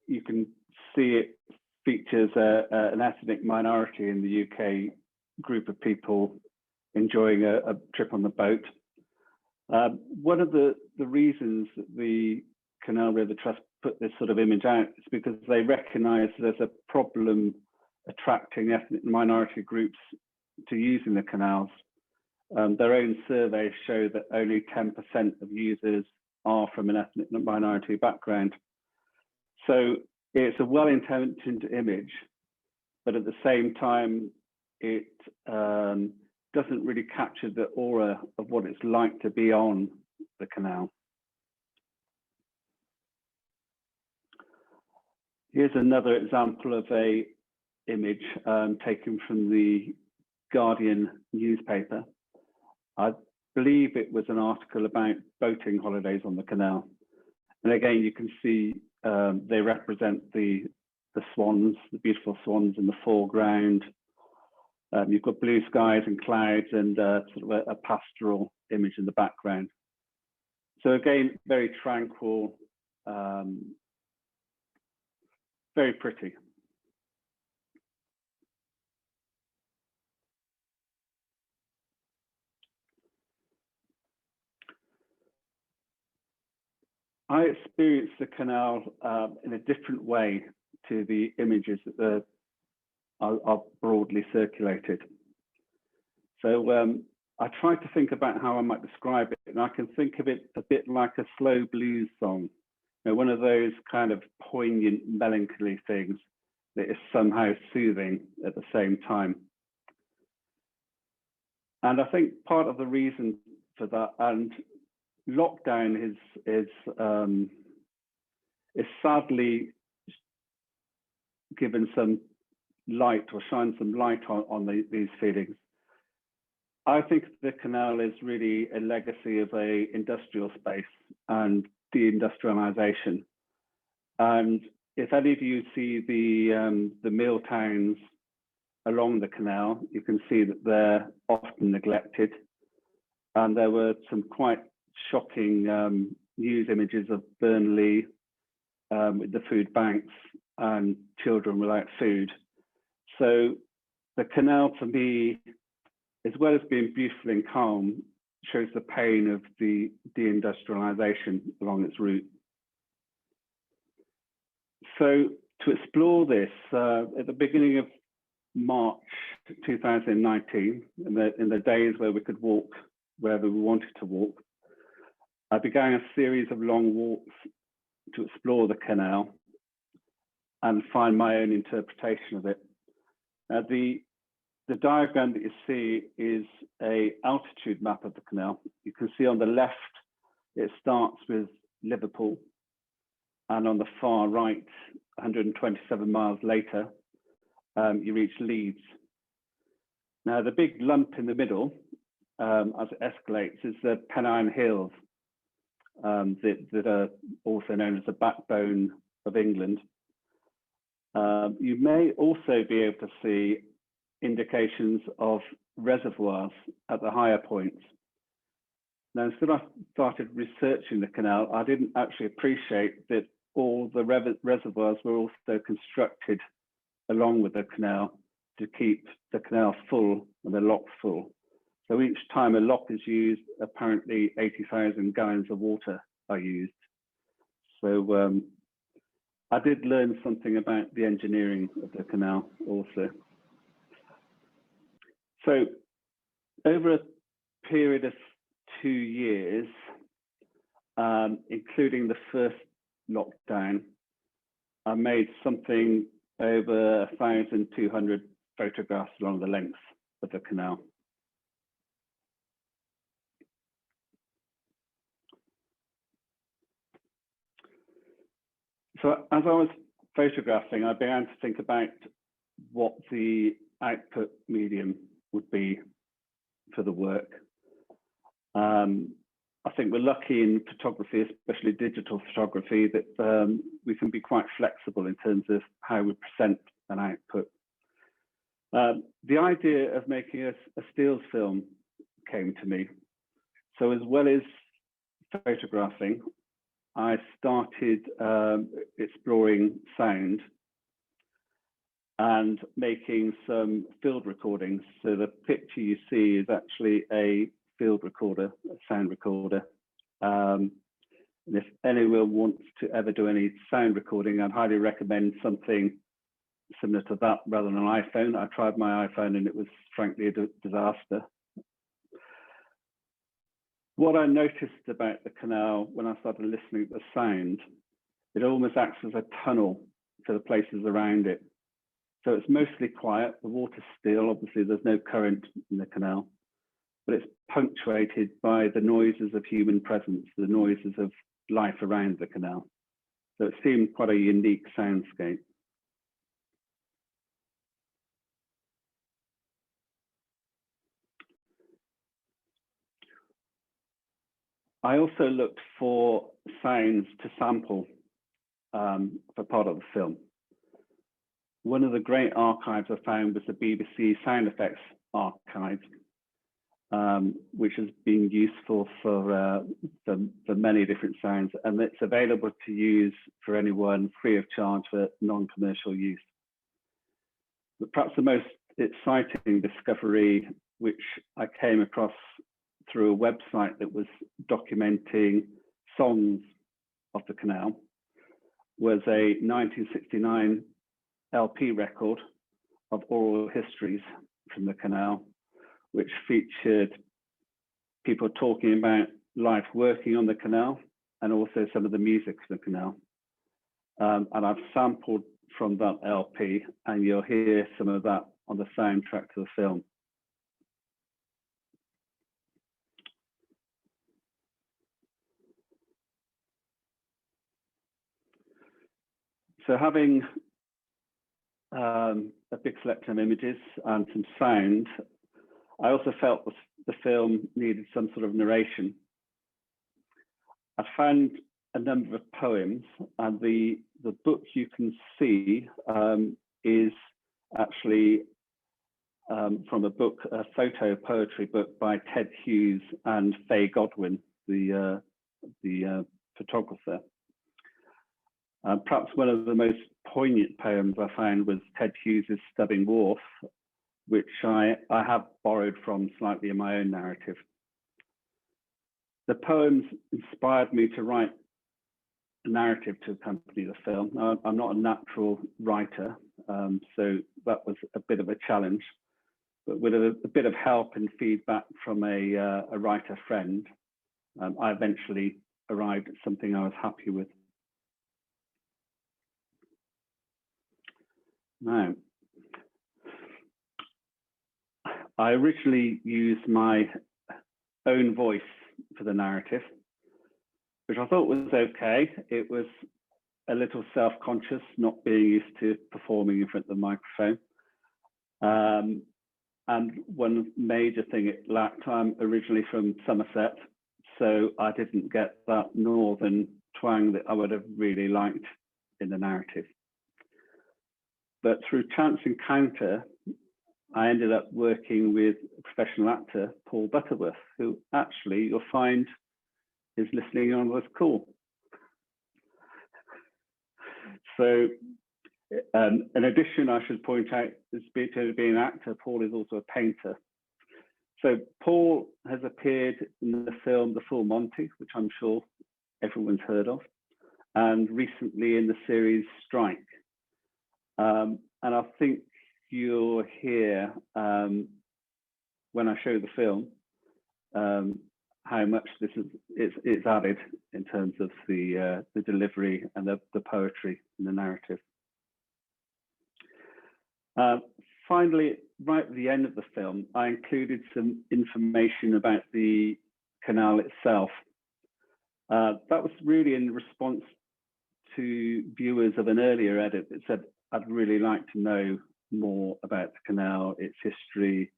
You can see it features an ethnic minority in the UK group of people enjoying a trip on the boat. One of the reasons that the Canal River Trust put this sort of image out is because they recognise there's a problem attracting ethnic minority groups to using the canals. Their own surveys show that only 10% of users are from an ethnic minority background. So it's a well-intentioned image, but at the same time, it doesn't really capture the aura of what it's like to be on the canal. Here's another example of a image taken from the Guardian newspaper. I believe it was an article about boating holidays on the canal. And again, you can see they represent the swans, the beautiful swans in the foreground. You've got blue skies and clouds and sort of a pastoral image in the background. So again, very tranquil, very pretty. I experienced the canal in a different way to the images that are broadly circulated. So I tried to think about how I might describe it, and I can think of it a bit like a slow blues song, you know, one of those kind of poignant melancholy things that is somehow soothing at the same time. And I think part of the reason for that, and lockdown is sadly given some light or shine some light on these feelings. I think the canal is really a legacy of a industrial space and deindustrialization. And if any of you see the mill towns along the canal, you can see that they're often neglected. And there were some quite shocking news images of Burnley with the food banks and children without food. So the canal, to me, as well as being beautiful and calm, shows the pain of the deindustrialization along its route. So to explore this, at the beginning of March 2019, in the days where we could walk wherever we wanted to walk, I began a series of long walks to explore the canal and find my own interpretation of it. The diagram that you see is an altitude map of the canal. You can see on the left, it starts with Liverpool, and on the far right, 127 miles later, you reach Leeds. Now, the big lump in the middle, as it escalates, is the Pennine Hills, that are also known as the backbone of England. You may also be able to see indications of reservoirs at the higher points. Now, instead I started researching the canal, I didn't actually appreciate that all the reservoirs were also constructed along with the canal to keep the canal full and the lock full. So each time a lock is used, apparently 80,000 gallons of water are used. So I did learn something about the engineering of the canal also. So over a period of 2 years, including the first lockdown, I made something over 1,200 photographs along the length of the canal. So as I was photographing, I began to think about what the output medium would be for the work. I think we're lucky in photography, especially digital photography, that we can be quite flexible in terms of how we present an output. The idea of making a stills film came to me. So as well as photographing, I started exploring sound and making some field recordings. So the picture you see is actually a field recorder, a sound recorder. And if anyone wants to ever do any sound recording, I'd highly recommend something similar to that rather than an iPhone. I tried my iPhone and it was frankly a disaster. What I noticed about the canal when I started listening to the sound, it almost acts as a tunnel to the places around it. So it's mostly quiet, the water's still, obviously there's no current in the canal, but it's punctuated by the noises of human presence, the noises of life around the canal. So it seemed quite a unique soundscape. I also looked for sounds to sample for part of the film. one of the great archives I found was the BBC sound effects archive, which has been useful for many different sounds, and it's available to use for anyone free of charge for non-commercial use. But perhaps the most exciting discovery, which I came across through a website that was documenting songs of the canal, was a 1969 LP record of oral histories from the canal, which featured people talking about life working on the canal and also some of the music for the canal. And I've sampled from that LP, and you'll hear some of that on the soundtrack to the film. So having a big selection of images and some sound, I also felt the film needed some sort of narration. I found a number of poems, and the book you can see is actually from a book, a photo poetry book by Ted Hughes and Faye Godwin, the photographer. Perhaps one of the most poignant poems I found was Ted Hughes' Stubbing Wharf, which I have borrowed from slightly in my own narrative. The poems inspired me to write a narrative to accompany the film. I'm not a natural writer, so that was a bit of a challenge. But with a bit of help and feedback from a writer friend, I eventually arrived at something I was happy with. Now, I originally used my own voice for the narrative, which I thought was okay. It was a little self-conscious, not being used to performing in front of the microphone. And one major thing it lacked, I'm originally from Somerset, so I didn't get that northern twang that I would have really liked in the narrative. But through chance encounter, I ended up working with a professional actor, Paul Butterworth, who actually you'll find is listening on this call. So in addition, I should point out, being an actor, Paul is also a painter. So Paul has appeared in the film The Full Monty, which I'm sure everyone's heard of, and recently in the series Strike. And I think you'll hear when I show the film how much this is added in terms of the delivery and the poetry in the narrative. Finally, right at the end of the film, I included some information about the canal itself. That was really in response to viewers of an earlier edit that said, I'd really like to know more about the canal, its history,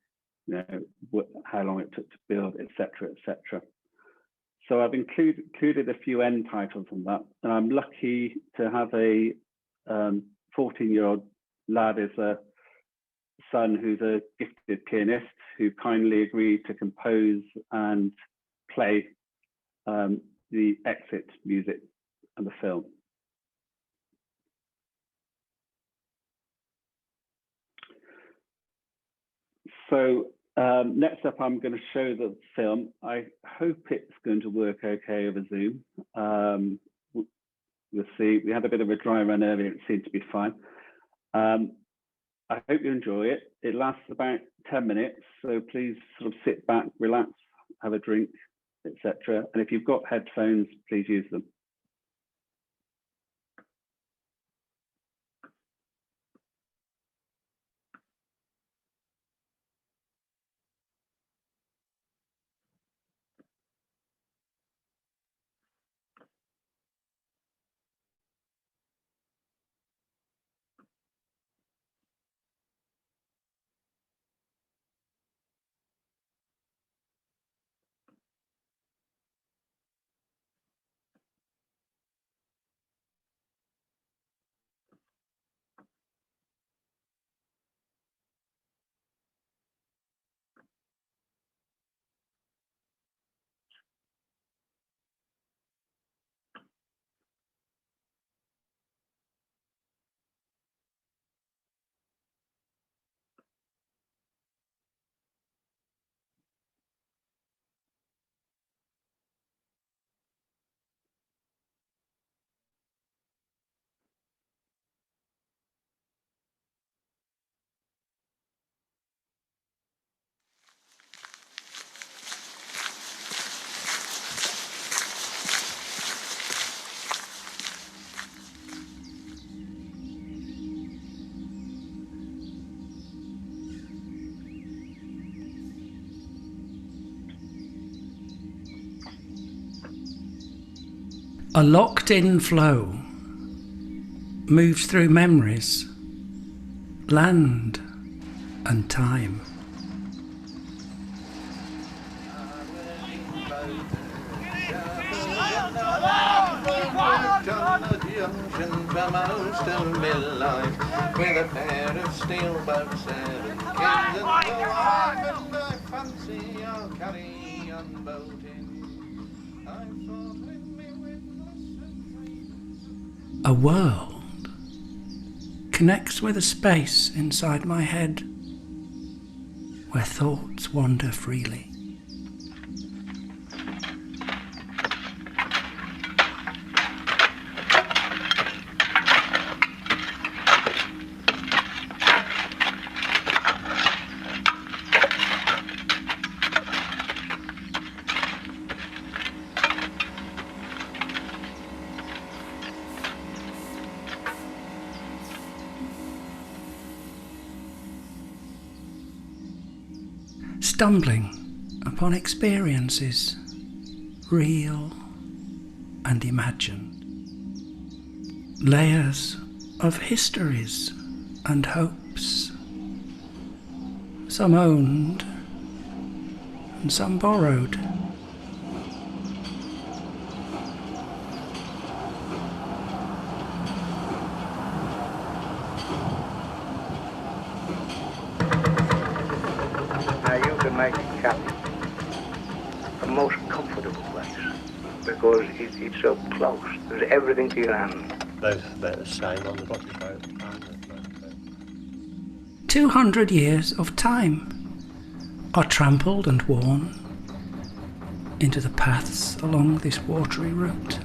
you know, how long it took to build, etc., etc. So I've included a few end titles on that, and I'm lucky to have a 14-year-old lad as a son who's a gifted pianist who kindly agreed to compose and play the exit music of the film. So next up, I'm going to show the film. I hope it's going to work okay over Zoom. We'll see. We had a bit of a dry run earlier. It seemed to be fine. I hope you enjoy it. It lasts about 10 minutes, so please sort of sit back, relax, have a drink, etc. And if you've got headphones, please use them. A locked-in flow moves through memories, land and time. With a pair of steel boats and I fancy I'll carry on boating. A world connects with a space inside my head where thoughts wander freely. Stumbling upon experiences, real and imagined, layers of histories and hopes, some owned and some borrowed. Make Captain a most comfortable place because it's so close. There's everything to your hand. About the same on the bottom boat. 200 years of time are trampled and worn into the paths along this watery route.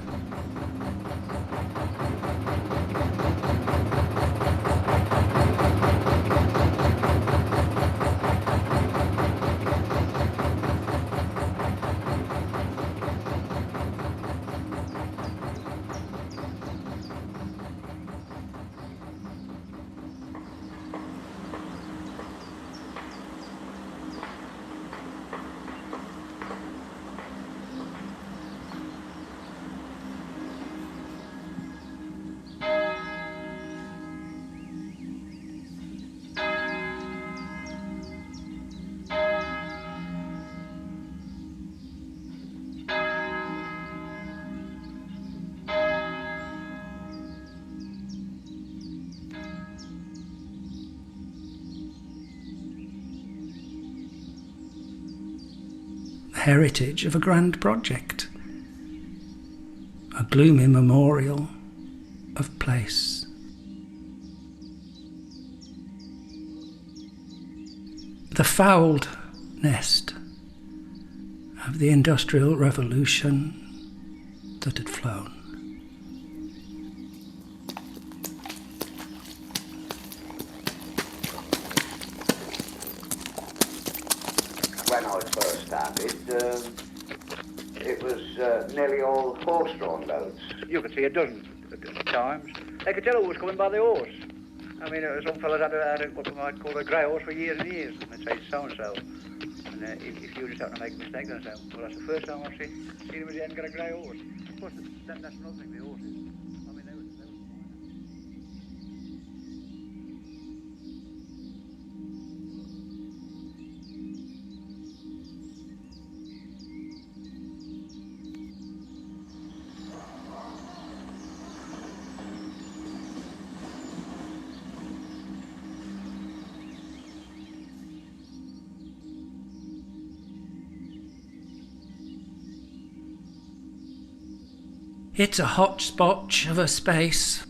Heritage of a grand project, a gloomy memorial of place. The fouled nest of the Industrial Revolution that had flown. When I first started, it was nearly all horse-drawn loads. You could see a dozen times. They could tell who was coming by the horse. I mean, some fellas had what we might call a grey horse for years and years. And they'd say, so-and-so. And if you just happen to make a mistake, they'd say, well, that's the first time I've seen him as he hadn't got a grey horse. Of course, that's another thing, the horses. I mean, they were It's a hodgepodge of a space.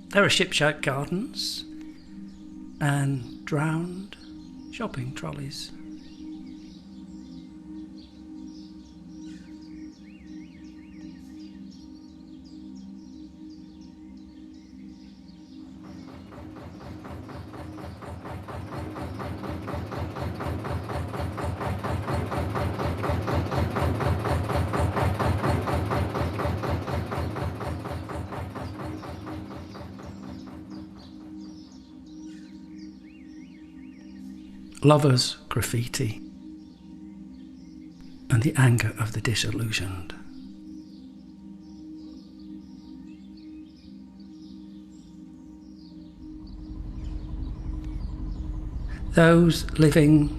There are ship-shaped gardens and drowned shopping trolleys. Lovers' graffiti and the anger of the disillusioned. those living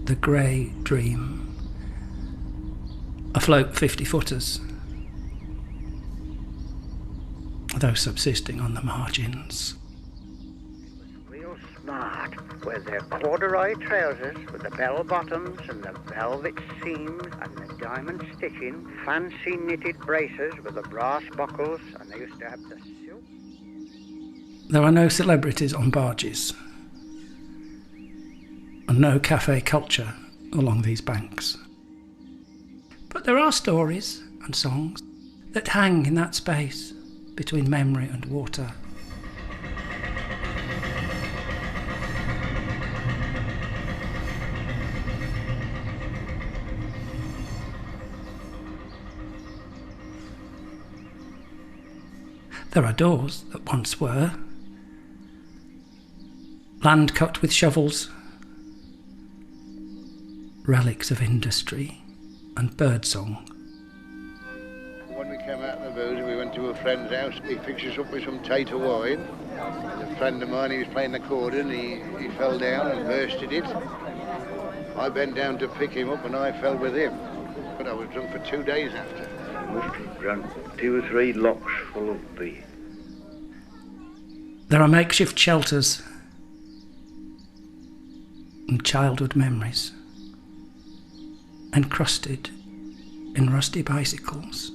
the grey dream, afloat 50-footers, those subsisting on the margins. Real smart, with their corduroy trousers, with the bell bottoms and the velvet seams and the diamond stitching, fancy knitted braces with the brass buckles, and they used to have the silk. There are no celebrities on barges, and no cafe culture along these banks. But there are stories and songs that hang in that space between memory and water. There are doors that once were, land cut with shovels, relics of industry and birdsong. When we came out of the booze, we went to a friend's house. He fixed us up with some tater wine. And a friend of mine, he was playing the accordion, he fell down and bursted it. I bent down to pick him up and I fell with him. But I was drunk for 2 days after. I must have drunk 2 or 3 locks full of beer. There are makeshift shelters and childhood memories, encrusted in rusty bicycles.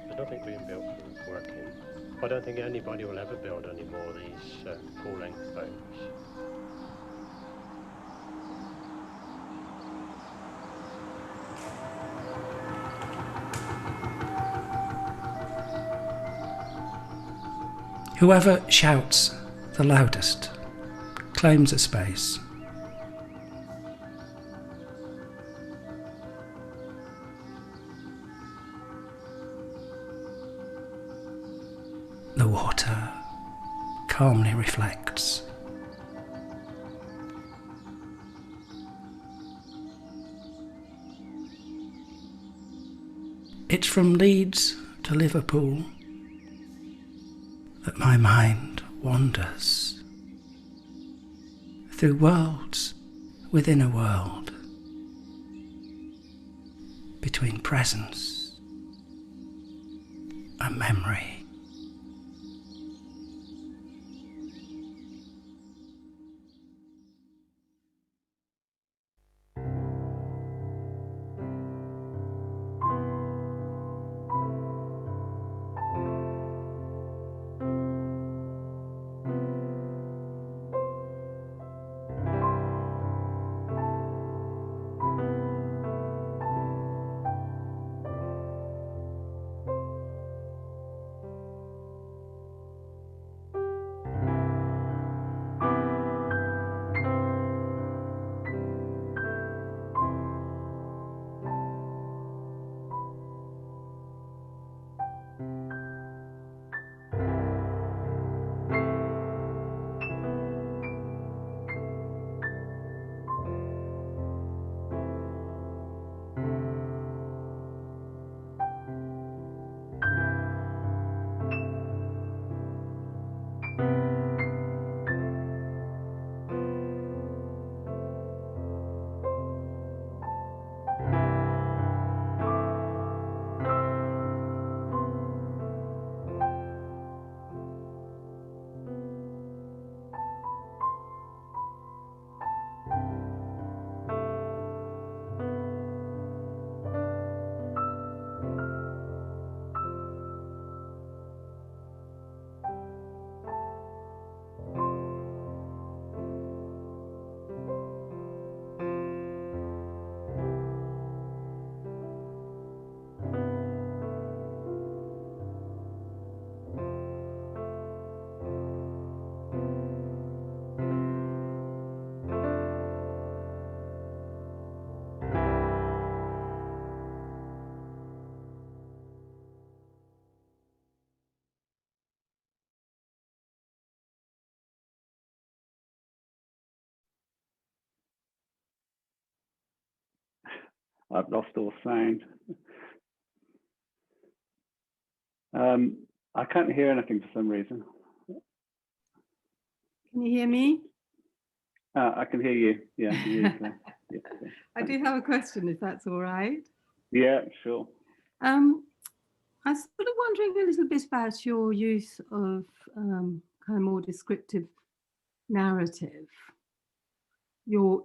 There's nothing being built for working. I don't think anybody will ever build any more of these full-length boats. Whoever shouts the loudest claims a space. The water calmly reflects. It's from Leeds to Liverpool that my mind wanders through worlds within a world, between presence and memory. I've lost all sound. I can't hear anything for some reason. Can you hear me? I can hear you. Yeah, I can hear you. Yeah, I do have a question, if that's all right. yeah, sure. I was sort of wondering a little bit about your use of kind of more descriptive narrative. Your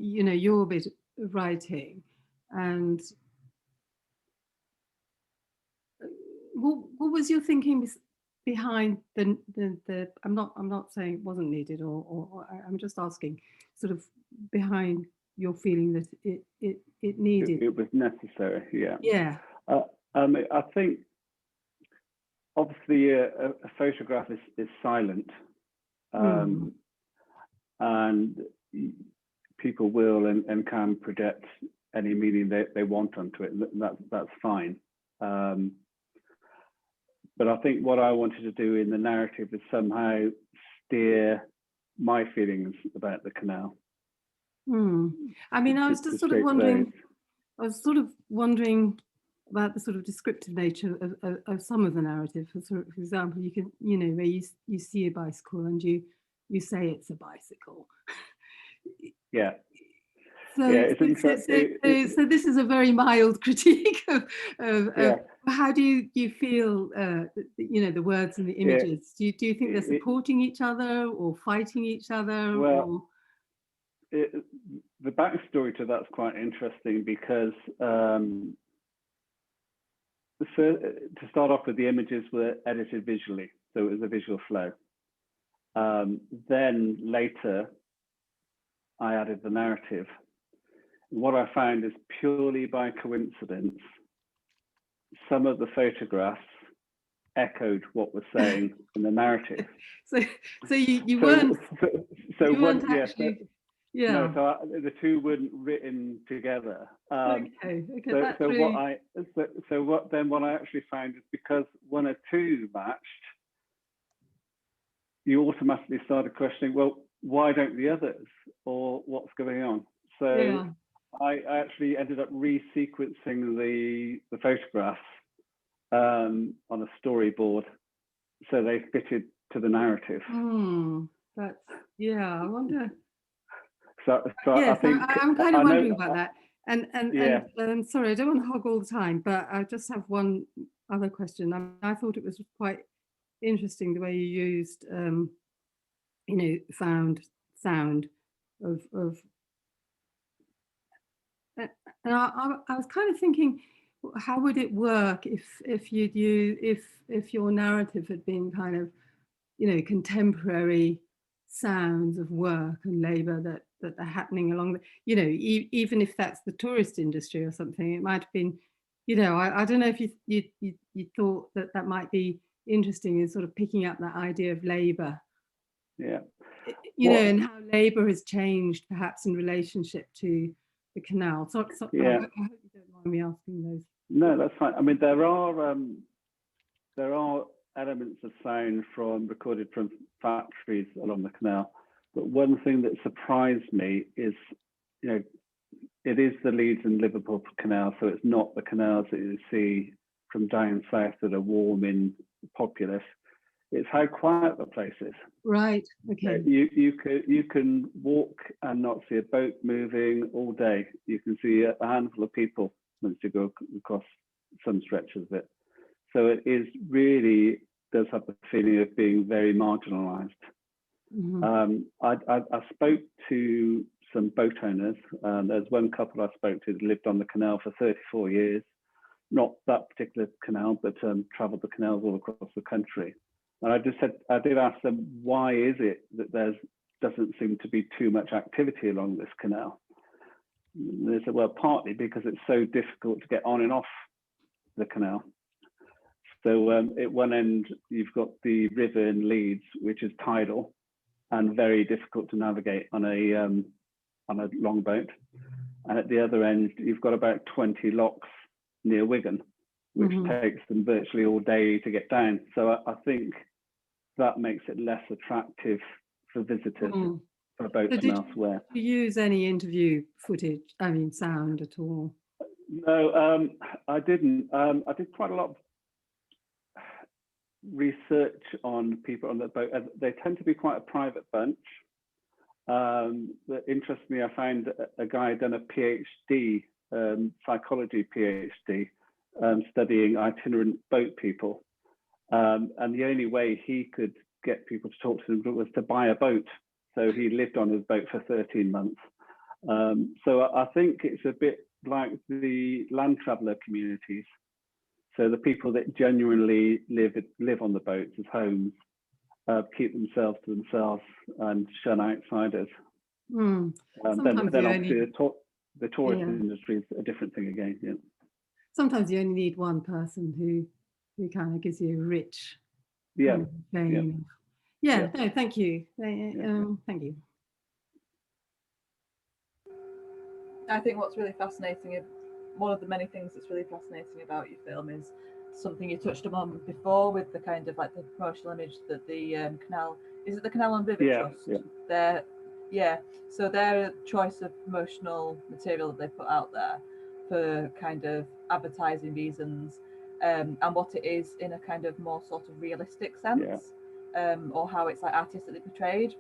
bit of writing, and what was your thinking behind the I'm not saying it wasn't needed, or I'm just asking, sort of behind your feeling that it needed. It was necessary. Yeah. Yeah. I think obviously a photograph is silent, and people will and can project any meaning they want onto it, and that's fine. But I think what I wanted to do in the narrative is somehow steer my feelings about the canal. I mean, I was just sort of wondering. I was sort of wondering about the sort of descriptive nature of some of the narrative. For example, you can, where you see a bicycle and you say it's a bicycle. Yeah. So, yeah, so this is a very mild critique of how do you feel, the words and the images? Do you think they're supporting each other or fighting each other? Well, the backstory to that's quite interesting, because to start off with, the images were edited visually, so it was a visual flow. Then later, I added the narrative. What I found is, purely by coincidence, some of the photographs echoed what was saying in the narrative. So you weren't. So you weren't actually. Yeah. No, so the two weren't written together. Okay, that's really... What I actually found is, because one or two matched, you automatically started questioning, well, why don't the others, or what's going on? So I actually ended up resequencing the photographs on a storyboard, so they fitted to the narrative. That's I wonder. So yes, I think I'm kind of wondering about that. And sorry, I don't want to hog all the time, but I just have one other question. I thought it was quite interesting the way you used, found sound of. And I was kind of thinking, how would it work if your narrative had been kind of, contemporary sounds of work and labour that are happening along the, even if that's the tourist industry or something, it might have been, I don't know if you thought that might be interesting in sort of picking up that idea of labour. Yeah. And how labour has changed perhaps in relationship to the canal. So yeah. I hope you don't mind me asking those. No, that's fine. I mean, there are elements of sound recorded from factories along the canal, but one thing that surprised me is, it is the Leeds and Liverpool canal, so it's not the canals that you see from down south that are warm and populous. It's how quiet the place is. Right. Okay. You can walk and not see a boat moving all day. You can see a handful of people once you go across some stretches of it. So it is really does have the feeling of being very marginalised. I spoke to some boat owners. There's one couple I spoke to that lived on the canal for 34 years. Not that particular canal, but travelled the canals all across the country. And I did ask them, why is it that doesn't seem to be too much activity along this canal? And they said, well, partly because it's so difficult to get on and off the canal. So at one end, you've got the river in Leeds, which is tidal and very difficult to navigate on a longboat. And at the other end, you've got about 20 locks near Wigan, which takes them virtually all day to get down. So I think that makes it less attractive for visitors for boats from elsewhere. Did you use any interview footage, sound at all? No, I didn't. I did quite a lot of research on people on the boat. They tend to be quite a private bunch. But interestingly, I found a guy done a PhD, psychology PhD, studying itinerant boat people. And the only way he could get people to talk to them was to buy a boat. So he lived on his boat for 13 months. So I think it's a bit like the land traveller communities. So the people that genuinely live on the boats as homes, keep themselves to themselves and shun outsiders. Then obviously the tourist industry is a different thing again. Yeah. Sometimes you only need one person who kind of gives you a rich vein. No, thank you. Thank you. I think what's really fascinating, one of the many things that's really fascinating about your film is something you touched on before with the kind of like the promotional image that the canal, is it the Canal and River Trust? So their choice of promotional material that they put out there for kind of advertising reasons, and what it is in a kind of more sort of realistic sense, or how it's like artistically portrayed.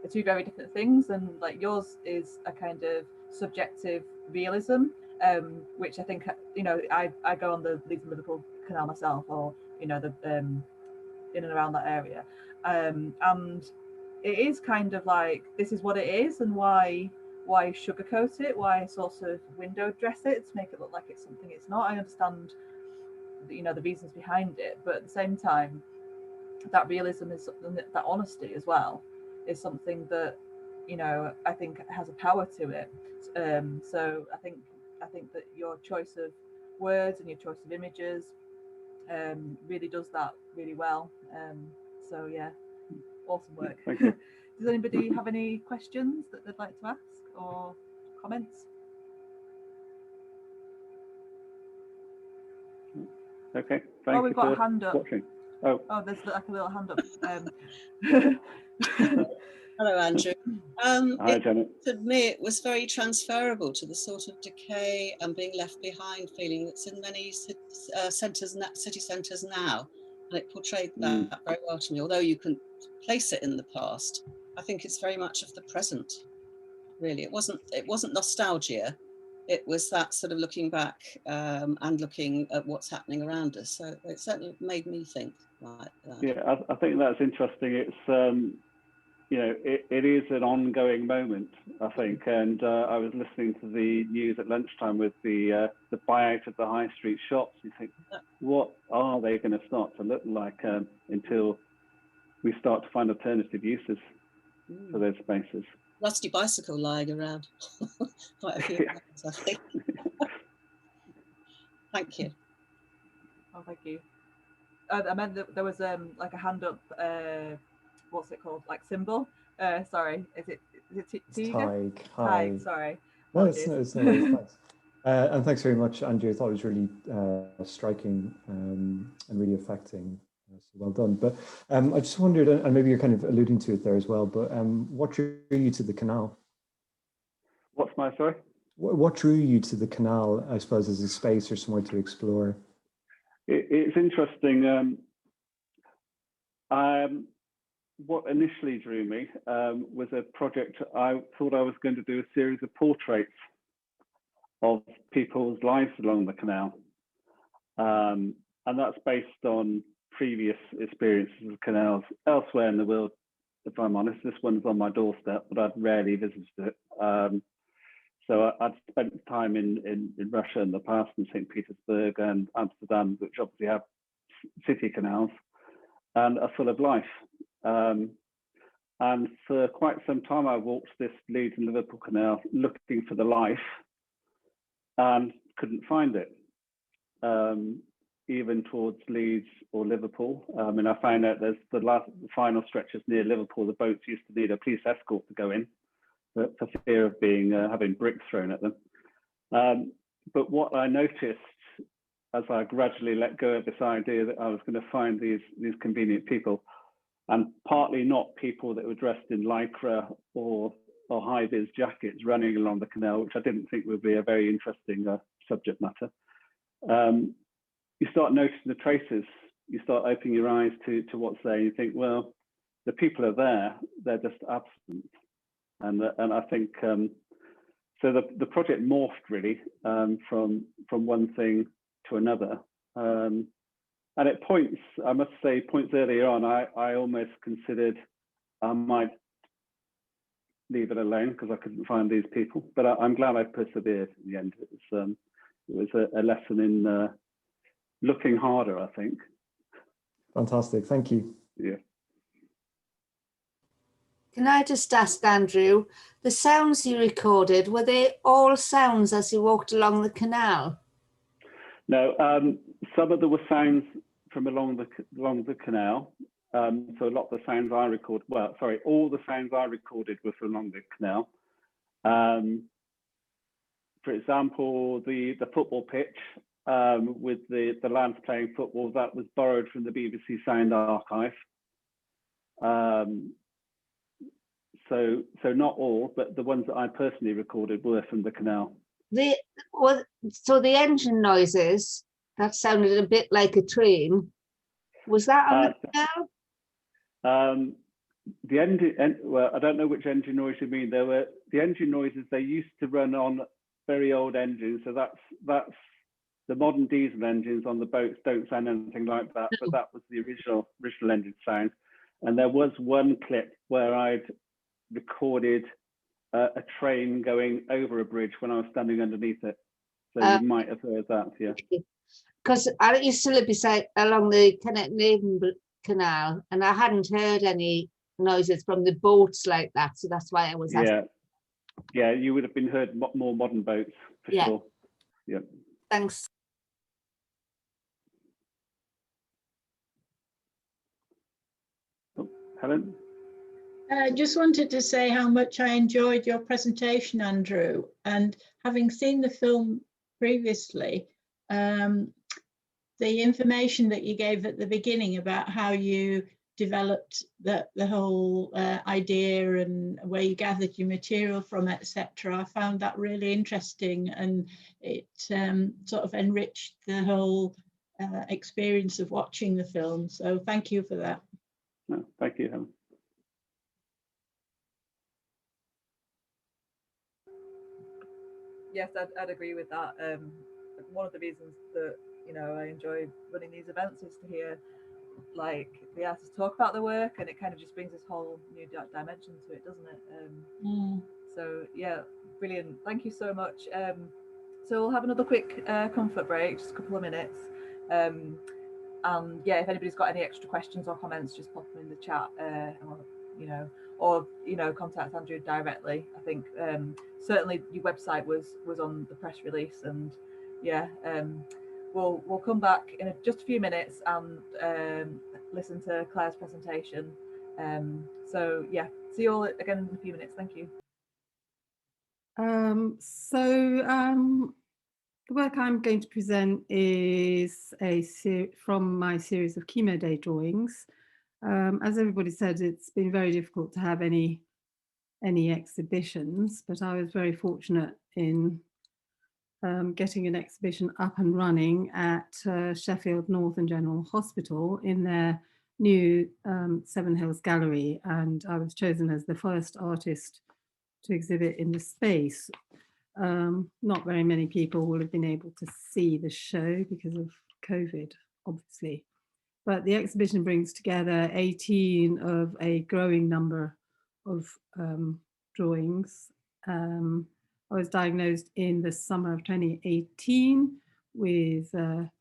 Are two very different things, and like yours is a kind of subjective realism, which I think, you know, I go on the Leeds and Liverpool Canal myself, or you know, the in and around that area, and it is kind of like, this is what it is, and why sugarcoat it, why sort of window dress it to make it look like it's something it's not. I understand, you know, the reasons behind it, but at the same time, that realism is something that honesty as well is something that, you know, I think has a power to it. So I think that your choice of words and your choice of images really does that really well. So yeah, awesome work. Thank you. Does anybody have any questions that they'd like to ask or comments? Okay, thank you. We've got a hand up. Watching. There's like a little hand up. Hello, Andrew. Hi, Janet. To me, it was very transferable to the sort of decay and being left behind feeling that's in many city centres now, and it portrayed that very well to me. Although you can place it in the past, I think it's very much of the present. Really, it wasn't nostalgia. It was that sort of looking back and looking at what's happening around us. So it certainly made me think like that. Yeah, I think that's interesting. It's you know, it is an ongoing moment, I think. And I was listening to the news at lunchtime with the buyout of the high street shops. You think, what are they going to start to look like until we start to find alternative uses for those spaces? Rusty bicycle lying around. Quite a few times, I think. Thank you. Oh, thank you. I meant that there was like a hand up. What's it called? Like symbol? Sorry, is it Tiger? Hi. Sorry. No, it's thanks. And thanks very much, Andrew. I thought it was really striking and really affecting. So well done. But I just wondered, and maybe you're kind of alluding to it there as well, but what drew you to the canal? What's my, sorry? What drew you to the canal, I suppose, as a space or somewhere to explore? It's interesting. What initially drew me was a project. I thought I was going to do a series of portraits of people's lives along the canal. And that's based on previous experiences of canals elsewhere in the world, if I'm honest. This one's on my doorstep, but I'd rarely visited it. So I'd spent time in Russia in the past, in St. Petersburg and Amsterdam, which obviously have city canals and are full of life. And for quite some time, I walked this Leeds and Liverpool canal looking for the life and couldn't find it, even towards Leeds or Liverpool. And I found out there's the final stretches near Liverpool, the boats used to need a police escort to go in for fear of having bricks thrown at them. But what I noticed as I gradually let go of this idea that I was going to find these convenient people, and partly not people that were dressed in lycra or or high-vis jackets running along the canal, which I didn't think would be a very interesting subject matter. You start noticing the traces. You start opening your eyes to what's there. You think, well, the people are there, they're just absent. And I think, so the project morphed really from one thing to another. And at points, I must say, points earlier on, I almost considered I might leave it alone because I couldn't find these people. But I'm glad I persevered in the end. It was a lesson in looking harder, I think. Fantastic, thank you. Yeah. Can I just ask Andrew, the sounds you recorded, were they all sounds as you walked along the canal? No, some of them were sounds from along the canal. So a lot of the sounds I recorded, well, sorry, all the sounds I recorded were from along the canal. For example, the football pitch with the lads playing football, that was borrowed from the BBC Sound Archive. So not all, but the ones that I personally recorded were from the canal. So the engine noises, that sounded a bit like a train. Was that on the canal? The engine, well, I don't know which engine noise you mean. There were the engine noises. They used to run on very old engines, so that's the modern diesel engines on the boats don't sound anything like that. But that was the original engine sound. And there was one clip where I'd recorded a train going over a bridge when I was standing underneath it. So you might have heard that, yeah. Because I used to live along the Canadian Canal, and I hadn't heard any noises from the boats like that, so that's why I was asking. Yeah, you would have been heard more modern boats for sure. Yeah. Thanks. Oh, Helen? I just wanted to say how much I enjoyed your presentation, Andrew, and having seen the film previously, the information that you gave at the beginning about how you developed the whole idea and where you gathered your material from, etc. I found that really interesting, and it sort of enriched the whole experience of watching the film. So thank you for that. No, thank you, Helen. Yes, I'd agree with that. One of the reasons that I enjoy running these events is to hear like the artists talk about the work, and it kind of just brings this whole new dimension to it, doesn't it? So yeah, brilliant. Thank you so much. So we'll have another quick comfort break, just a couple of minutes. And yeah, if anybody's got any extra questions or comments, just pop them in the chat, or contact Andrew directly. I think certainly your website was on the press release, and yeah, we'll come back in just a few minutes and listen to Claire's presentation. So yeah, see you all again in a few minutes. Thank you. The work I'm going to present is from my series of Chemo Day drawings. As everybody said, it's been very difficult to have any exhibitions, but I was very fortunate in getting an exhibition up and running at Sheffield Northern General Hospital in their new Seven Hills Gallery, and I was chosen as the first artist to exhibit in the space. Not very many people will have been able to see the show because of COVID, obviously. But the exhibition brings together 18 of a growing number of drawings. I was diagnosed in the summer of 2018 with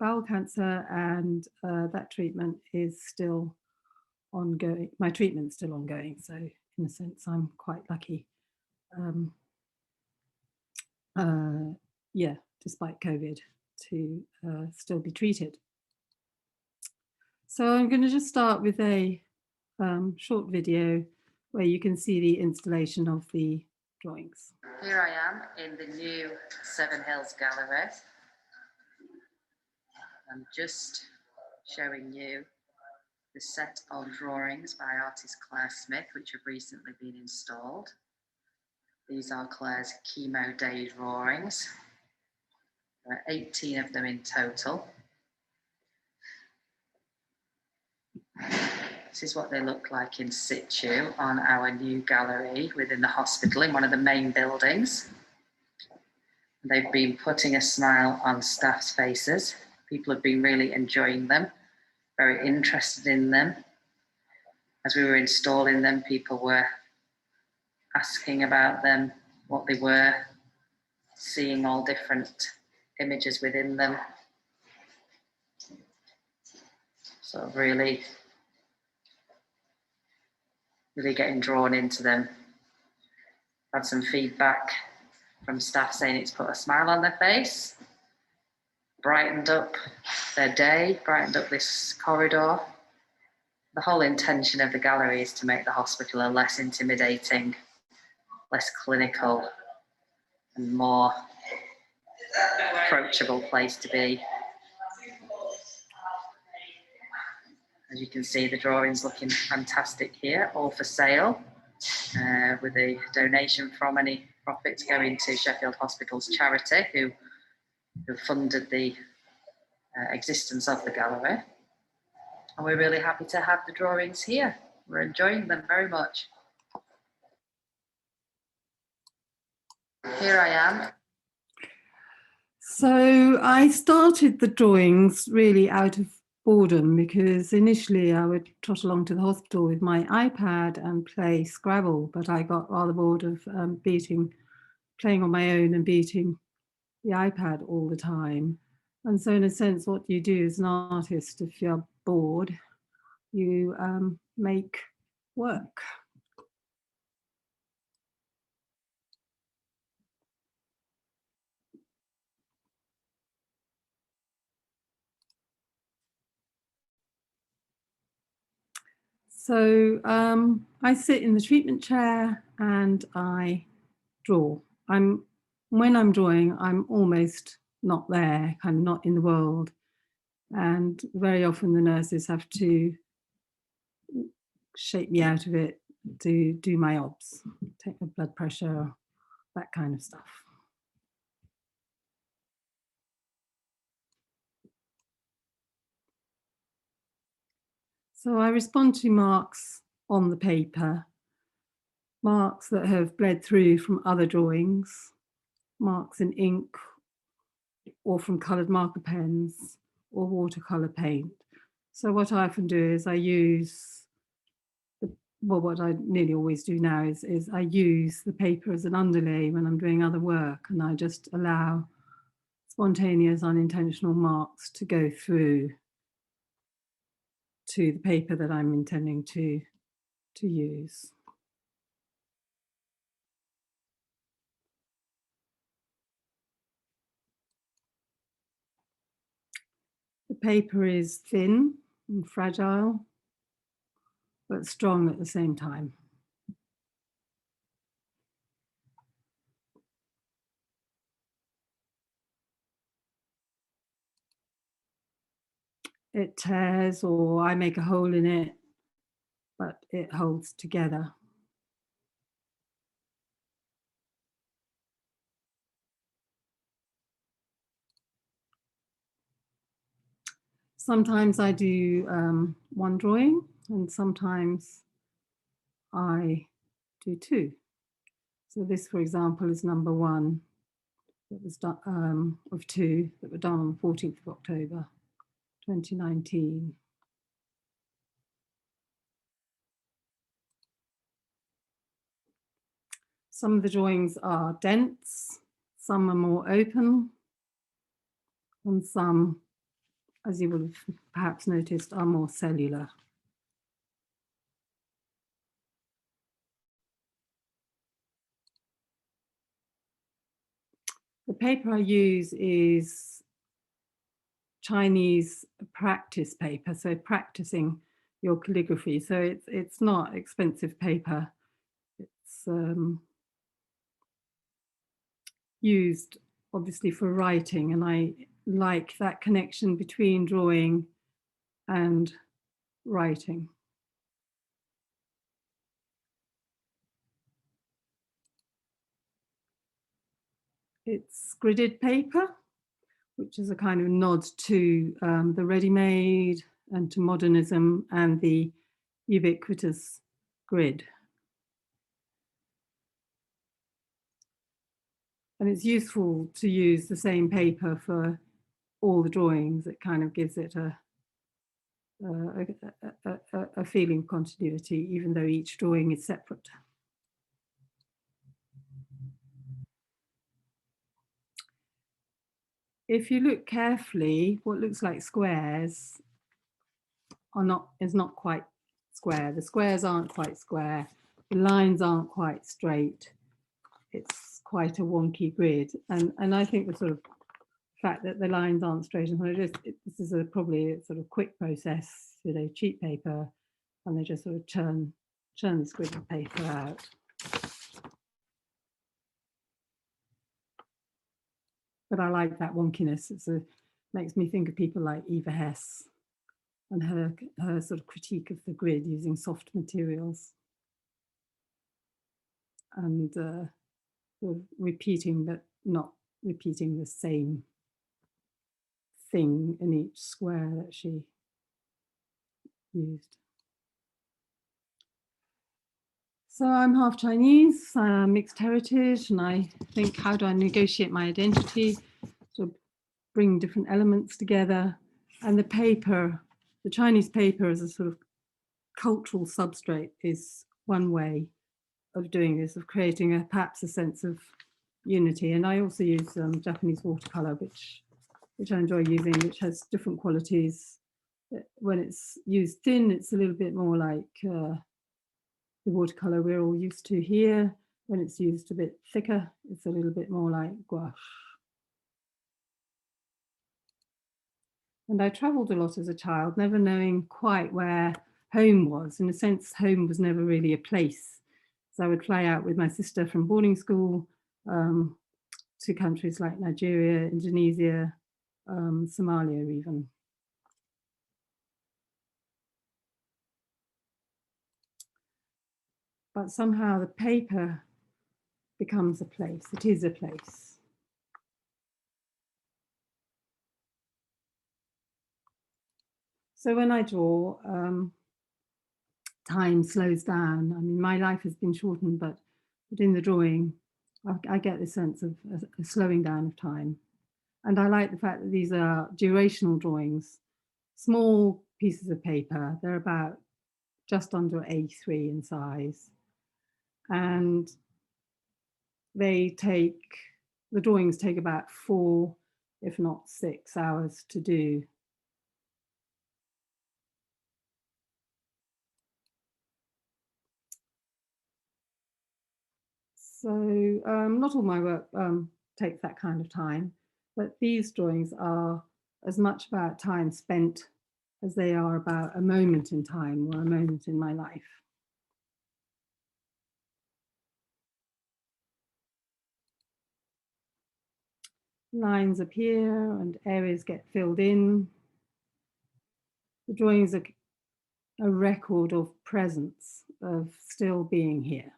bowel cancer, and that treatment is still ongoing. My treatment's still ongoing, so in a sense, I'm quite lucky. Yeah, despite COVID, to still be treated. So I'm going to just start with a short video where you can see the installation of the drawings. Here I am in the new Seven Hills Gallery. I'm just showing you the set of drawings by artist Claire Smith, which have recently been installed. These are Claire's chemo day drawings. There are 18 of them in total. This is what they look like in situ on our new gallery within the hospital in one of the main buildings. They've been putting a smile on staff's faces. People have been really enjoying them, very interested in them. As we were installing them, people were asking about them, what they were, seeing all different images within them. So really getting drawn into them. Had some feedback from staff saying it's put a smile on their face, brightened up their day, brightened up this corridor. The whole intention of the gallery is to make the hospital a less intimidating, less clinical, and more approachable place to be. As you can see, the drawings looking fantastic here, all for sale, with a donation from any profits going to Sheffield Hospital's charity, who funded the existence of the gallery. And we're really happy to have the drawings here. We're enjoying them very much. Here I am. So I started the drawings really out of boredom, because initially I would trot along to the hospital with my iPad and play Scrabble, but I got rather bored of playing on my own and beating the iPad all the time. And so in a sense, what you do as an artist, if you're bored, you make work. So I sit in the treatment chair and I draw. When I'm drawing, I'm almost not there, kind of not in the world. And very often the nurses have to shake me out of it to do my obs, take the blood pressure, that kind of stuff. So I respond to marks on the paper, marks that have bled through from other drawings, marks in ink or from coloured marker pens or watercolour paint. So what I often do is I use, what I nearly always do now is I use the paper as an underlay when I'm doing other work, and I just allow spontaneous, unintentional marks to go through to the paper that I'm intending to use. The paper is thin and fragile, but strong at the same time. It tears, or I make a hole in it, but it holds together. Sometimes I do one drawing, and sometimes I do two. So this, for example, is number one that was done, of two that were done on the 14th of October, 2019. Some of the drawings are dense, some are more open, and some, as you will have perhaps noticed, are more cellular. The paper I use is Chinese practice paper, so practicing your calligraphy. So it's not expensive paper. It's used obviously for writing, and I like that connection between drawing and writing. it's gridded paper, which is a kind of nod to the ready-made and to modernism and the ubiquitous grid. And it's useful to use the same paper for all the drawings. It kind of gives it a feeling of continuity, even though each drawing is separate. If you look carefully, what looks like squares is not quite square. The squares aren't quite square. The lines aren't quite straight. It's quite a wonky grid. And I think the sort of fact that the lines aren't straight and this is probably a sort of quick process, you know, cheap paper, and they just sort of churn this grid of paper out. But I like that wonkiness. Makes me think of people like Eva Hess and her sort of critique of the grid using soft materials and sort of repeating, but not repeating the same thing in each square that she used. So I'm half Chinese, mixed heritage, and I think, how do I negotiate my identity? So bring different elements together. And the paper, the Chinese paper as a sort of cultural substrate is one way of doing this, of creating perhaps a sense of unity. And I also use Japanese watercolor, which I enjoy using, which has different qualities. When it's used thin, it's a little bit more like the watercolor we're all used to here. When it's used a bit thicker, it's a little bit more like gouache. And I traveled a lot as a child, never knowing quite where home was. In a sense, home was never really a place. So I would fly out with my sister from boarding school to countries like Nigeria, Indonesia, Somalia even. But somehow the paper becomes a place. It is a place. So when I draw, time slows down. I mean, my life has been shortened, but in the drawing, I get the sense of a slowing down of time. And I like the fact that these are durational drawings, small pieces of paper. They're about just under A3 in size. And the drawings take about 4, if not 6 hours to do. So not all my work takes that kind of time, but these drawings are as much about time spent as they are about a moment in time or a moment in my life. Lines appear and areas get filled in. The drawings are a record of presence, of still being here.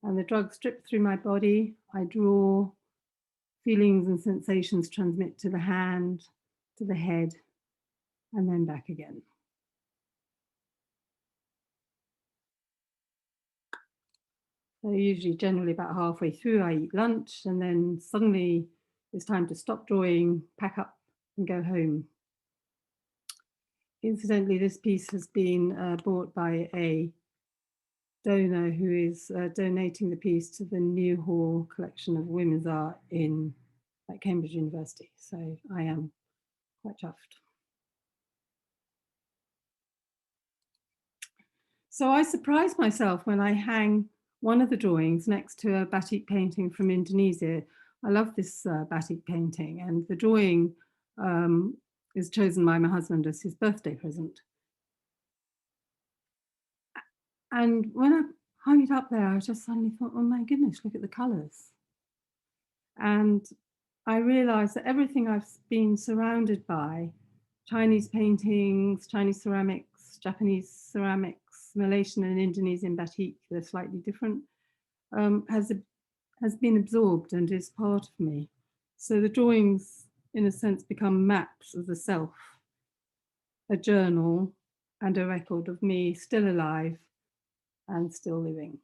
And the drugs drip through my body. I draw, feelings and sensations transmit to the hand, to the head, and then back again. So usually, generally about halfway through, I eat lunch, and then suddenly it's time to stop drawing, pack up and go home. Incidentally, this piece has been bought by a donor who is donating the piece to the Newhall collection of women's art at Cambridge University. So I am quite chuffed. So I surprised myself when I hang one of the drawings next to a batik painting from Indonesia. I love this batik painting, and the drawing is chosen by my husband as his birthday present. And when I hung it up there, I just suddenly thought, oh my goodness, look at the colours. And I realised that everything I've been surrounded by, Chinese paintings, Chinese ceramics, Japanese ceramics, Malaysian and Indonesian batik, they're slightly different, has been absorbed and is part of me. So the drawings, in a sense, become maps of the self, a journal and a record of me still alive and still living.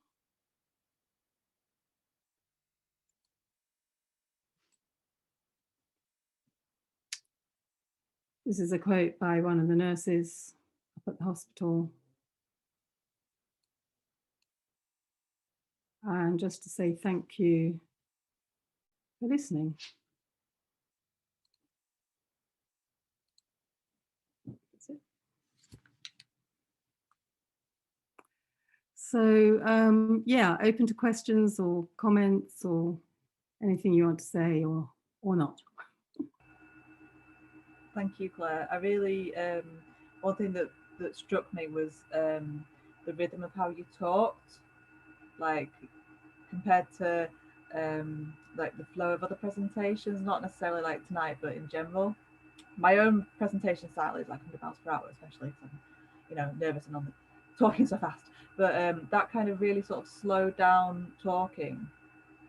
This is a quote by one of the nurses up at the hospital. And just to say thank you for listening. That's it. So yeah, open to questions or comments or anything you want to say or not. Thank you, Claire. I really, one thing that struck me was the rhythm of how you talked, like compared to like the flow of other presentations, not necessarily like tonight, but in general. My own presentation style is like 100 miles per hour, especially because I'm, you know, nervous and on talking so fast. But that kind of really sort of slowed down talking,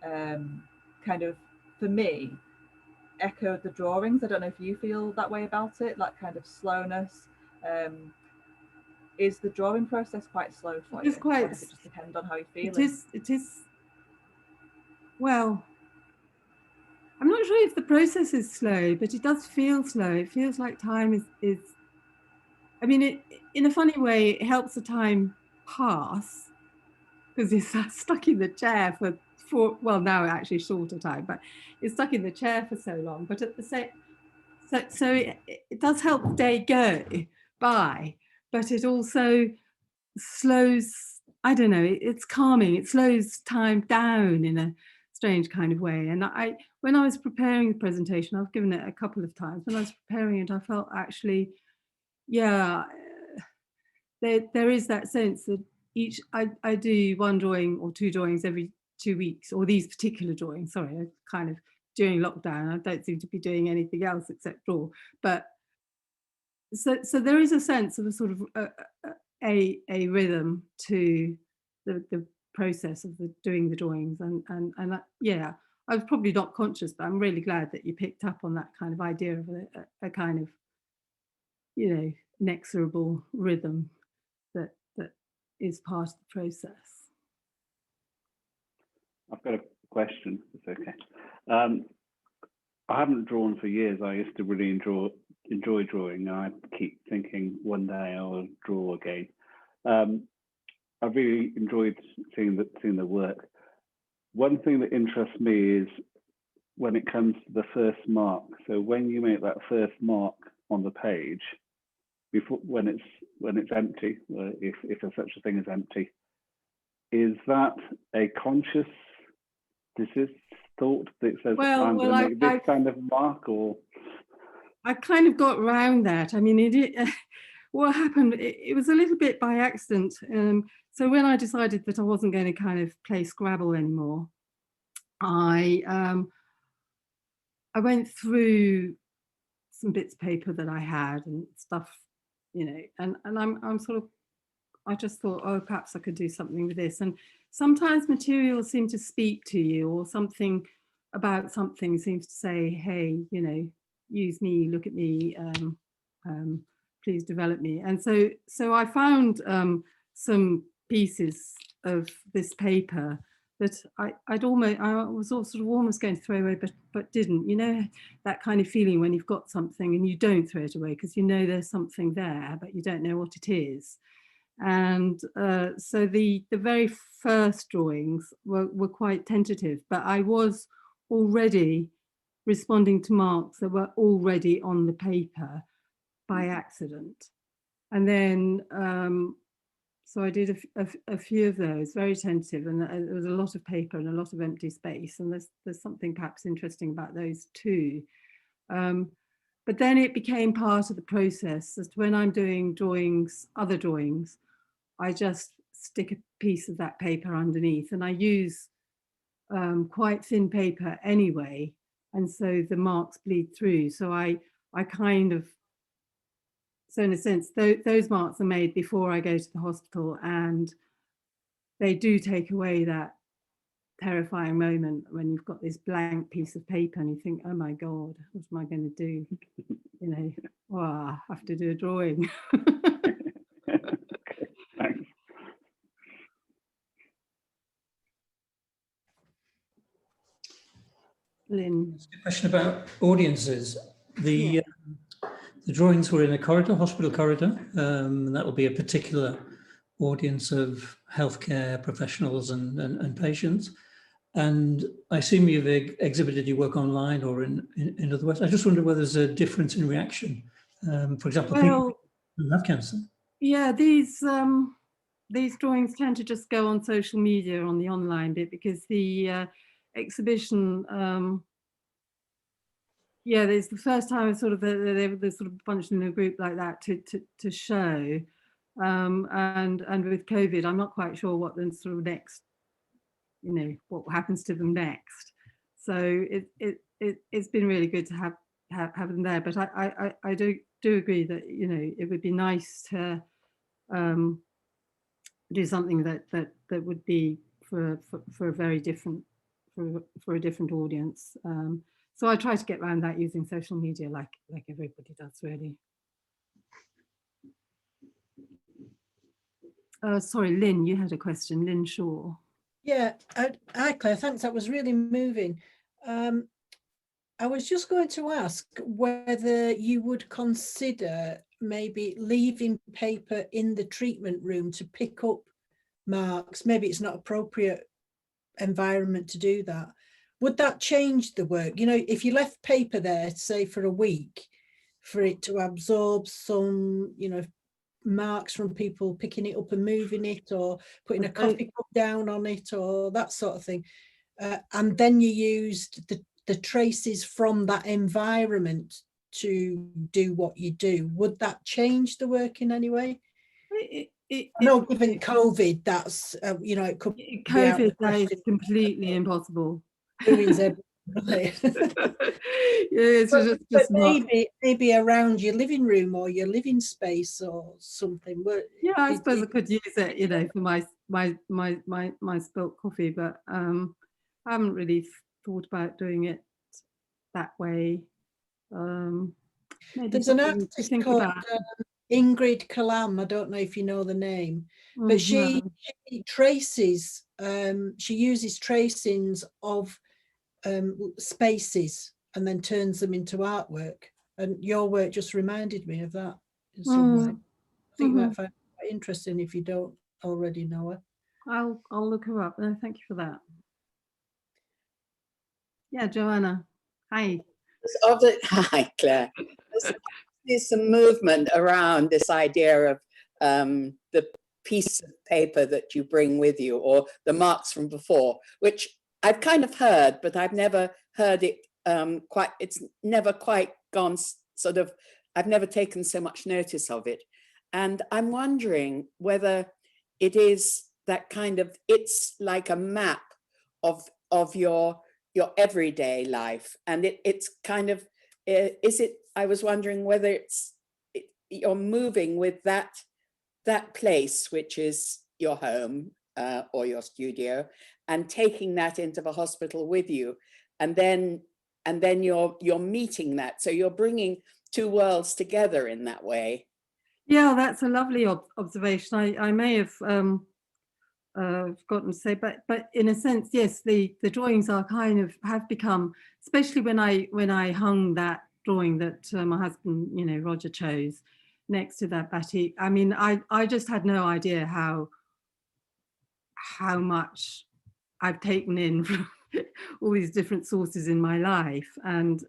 kind of for me, echoed the drawings. I don't know if you feel that way about it, that kind of slowness. Is the drawing process quite slow for you? It's quite. Or does it just depend on how you feel? It is. Well, I'm not sure if the process is slow, but it does feel slow. It feels like time is. I mean, it in a funny way, it helps the time pass because it's stuck in the chair for well, now actually shorter time, but it's stuck in the chair for so long. But at the same, so it does help the day go by, but it also slows. I don't know. It's calming. It slows time down in a strange kind of way. And when I was preparing the presentation, I've given it a couple of times. When I was preparing it, I felt actually, yeah, there is that sense that I do one drawing or two drawings every 2 weeks, or these particular drawings. Sorry, I kind of during lockdown, I don't seem to be doing anything else except draw. But so there is a sense of a sort of a rhythm to the process of doing the drawings, and that, yeah, I was probably not conscious, but I'm really glad that you picked up on that kind of idea of a kind of, you know, inexorable rhythm that is part of the process. I've got a question, if it's okay. I haven't drawn for years. I used to really enjoy drawing, and I keep thinking one day I'll draw again. I really enjoyed seeing the work. One thing that interests me is when it comes to the first mark. So when you make that first mark on the page, before when it's empty, if there's such a thing as empty, is that a conscious thought that says, I'm going to make this kind of mark? Or I kind of got around that. I mean, what happened, it was a little bit by accident. So when I decided that I wasn't going to kind of play Scrabble anymore, I went through some bits of paper that I had and stuff, you know, and I'm sort of, I just thought, oh, perhaps I could do something with this. And sometimes materials seem to speak to you, or something about something seems to say, hey, you know, use me, look at me, please develop me. And so I found some pieces of this paper that I was sort of almost going to throw away, but didn't. You know, that kind of feeling when you've got something and you don't throw it away because you know there's something there, but you don't know what it is. And so the very first drawings were quite tentative, but I was already responding to marks that were already on the paper by accident. And then, so I did a few of those, very tentative, and there was a lot of paper and a lot of empty space. And there's something perhaps interesting about those too. But then it became part of the process. That when I'm doing drawings, other drawings, I just stick a piece of that paper underneath, and I use quite thin paper anyway, and so the marks bleed through. So I kind of So in a sense, those marks are made before I go to the hospital, and they do take away that terrifying moment when you've got this blank piece of paper and you think, oh my God, what am I going to do? You know, well, I have to do a drawing. Thanks. Lynn. A question about audiences. The drawings were in a corridor, hospital corridor, and that will be a particular audience of healthcare professionals and patients. And I assume you've exhibited your work online or in other ways. I just wonder whether there's a difference in reaction. For example, people who have cancer. Yeah, these drawings tend to just go on social media, on the online bit, because the exhibition, yeah, there's the first time I sort of they're sort of bunched in a group like that to show, and with COVID, I'm not quite sure what the sort of next, you know, what happens to them next. So it's been really good to have them there. But I do agree that, you know, it would be nice to do something that would be for a very different for a different audience. So I try to get around that using social media, like everybody does, really. Sorry, Lynn, you had a question, Lynn Shaw. Yeah, hi Claire, thanks, that was really moving. I was just going to ask whether you would consider maybe leaving paper in the treatment room to pick up marks. Maybe it's not appropriate environment to do that. Would that change the work? You know, if you left paper there, say for a week, for it to absorb some, you know, marks from people picking it up and moving it, or putting a coffee cup down on it, or that sort of thing, and then you used the traces from that environment to do what you do, would that change the work in any way? I know, given COVID, that's you know, it could be COVID, that is completely impossible. Ruins everything. Yeah, but maybe around your living room or your living space or something. Yeah, I suppose I could use it, you know, for my spilt coffee, but I haven't really thought about doing it that way. There's an artist called Ingrid Kalam. I don't know if you know the name, but she traces. She uses tracings of spaces and then turns them into artwork. And your work just reminded me of that in some way. I think you might find it quite interesting if you don't already know her. I'll look her up. Thank you for that. Yeah, Joanna. Hi. Hi, Claire. There's some movement around this idea of the piece of paper that you bring with you, or the marks from before, which I've kind of heard, but I've never heard it quite, it's never quite gone sort of, I've never taken so much notice of it. And I'm wondering whether it is that kind of, it's like a map of your everyday life. And it's kind of, is it, I was wondering whether you're moving with that place, which is your home or your studio, and taking that into the hospital with you, and then you're meeting that, so you're bringing two worlds together in that way. Yeah, that's a lovely observation. I may have forgotten to say, but in a sense, yes, the drawings are kind of have become, especially when I hung that drawing that my husband, you know, Roger, chose next to that batik. I mean, I just had no idea how much I've taken in from all these different sources in my life, and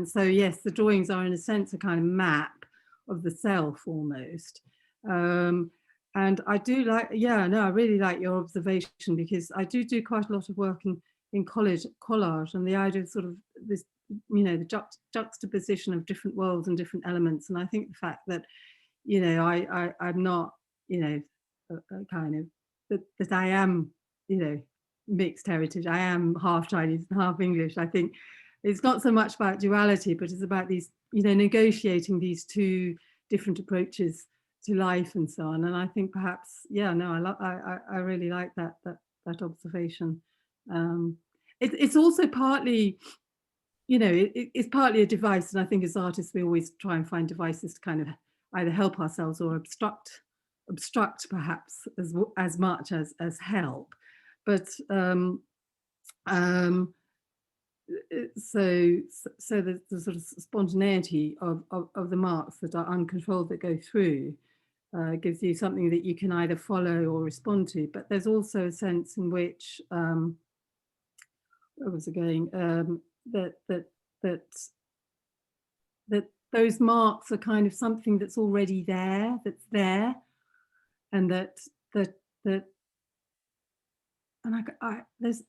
so yes, the drawings are in a sense a kind of map of the self almost. And I do like, yeah, no, I really like your observation, because I do quite a lot of work in collage, and the idea of sort of this, you know, the juxtaposition of different worlds and different elements. And I think the fact that, you know, I'm not, you know, a kind of, that I am, you know, mixed heritage. I am half Chinese and half English. I think it's not so much about duality, but it's about these, you know, negotiating these two different approaches to life and so on. And I think perhaps, yeah, no, I really like that observation. It's also partly, you know, it's partly a device, and I think as artists we always try and find devices to kind of either help ourselves or obstruct perhaps as much as help. But so the sort of spontaneity of the marks that are uncontrolled that go through gives you something that you can either follow or respond to. But there's also a sense in which where was it going? That those marks are kind of something that's already there, and that and there's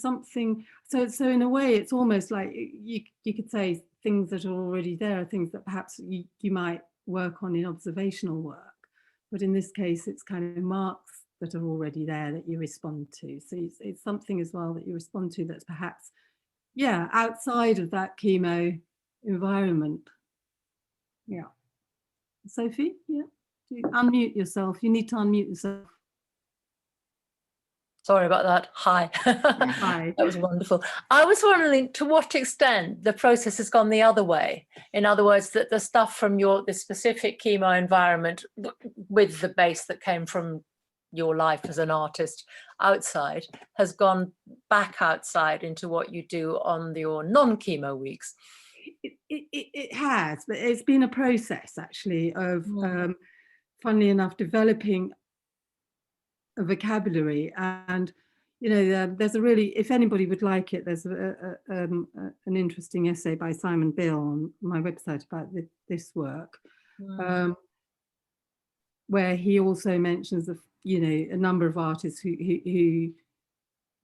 something. So in a way, it's almost like you could say things that are already there are things that perhaps you might work on in observational work, but in this case, it's kind of marks that are already there that you respond to. So it's something as well that you respond to that's perhaps, yeah, outside of that chemo environment. Yeah. Sophie, yeah, unmute yourself. You need to unmute yourself. Sorry about that. Hi. Hi. That was wonderful. I was wondering to what extent the process has gone the other way. In other words, that the stuff from the specific chemo environment with the base that came from your life as an artist outside has gone back outside into what you do on your non-chemo weeks. It has, but it's been a process actually of, funnily enough, developing a vocabulary. And you know, there's a really, if anybody would like it, there's an interesting essay by Simon Bill on my website about this work, where he also mentions you know, a number of artists who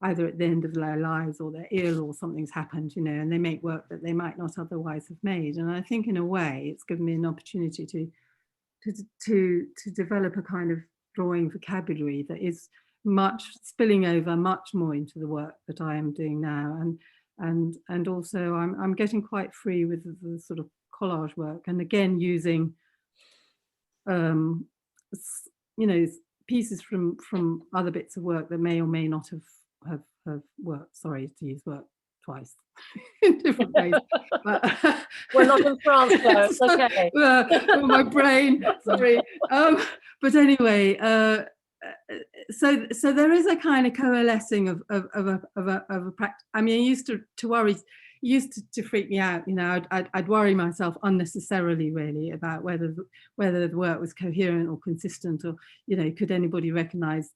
either at the end of their lives or they're ill or something's happened, you know, and they make work that they might not otherwise have made. And I think in a way it's given me an opportunity to develop a kind of drawing vocabulary that is much spilling over much more into the work that I am doing now. And also I'm getting quite free with the sort of collage work, and again using you know, pieces from other bits of work that may or may not have worked. Sorry to use work twice in different ways. But we're not in France, though. It's okay. My brain, sorry. But anyway, so there is a kind of coalescing of a practice. I mean, I used to worry. Used to freak me out, you know. I'd worry myself unnecessarily, really, about whether the work was coherent or consistent, or, you know, could anybody recognise,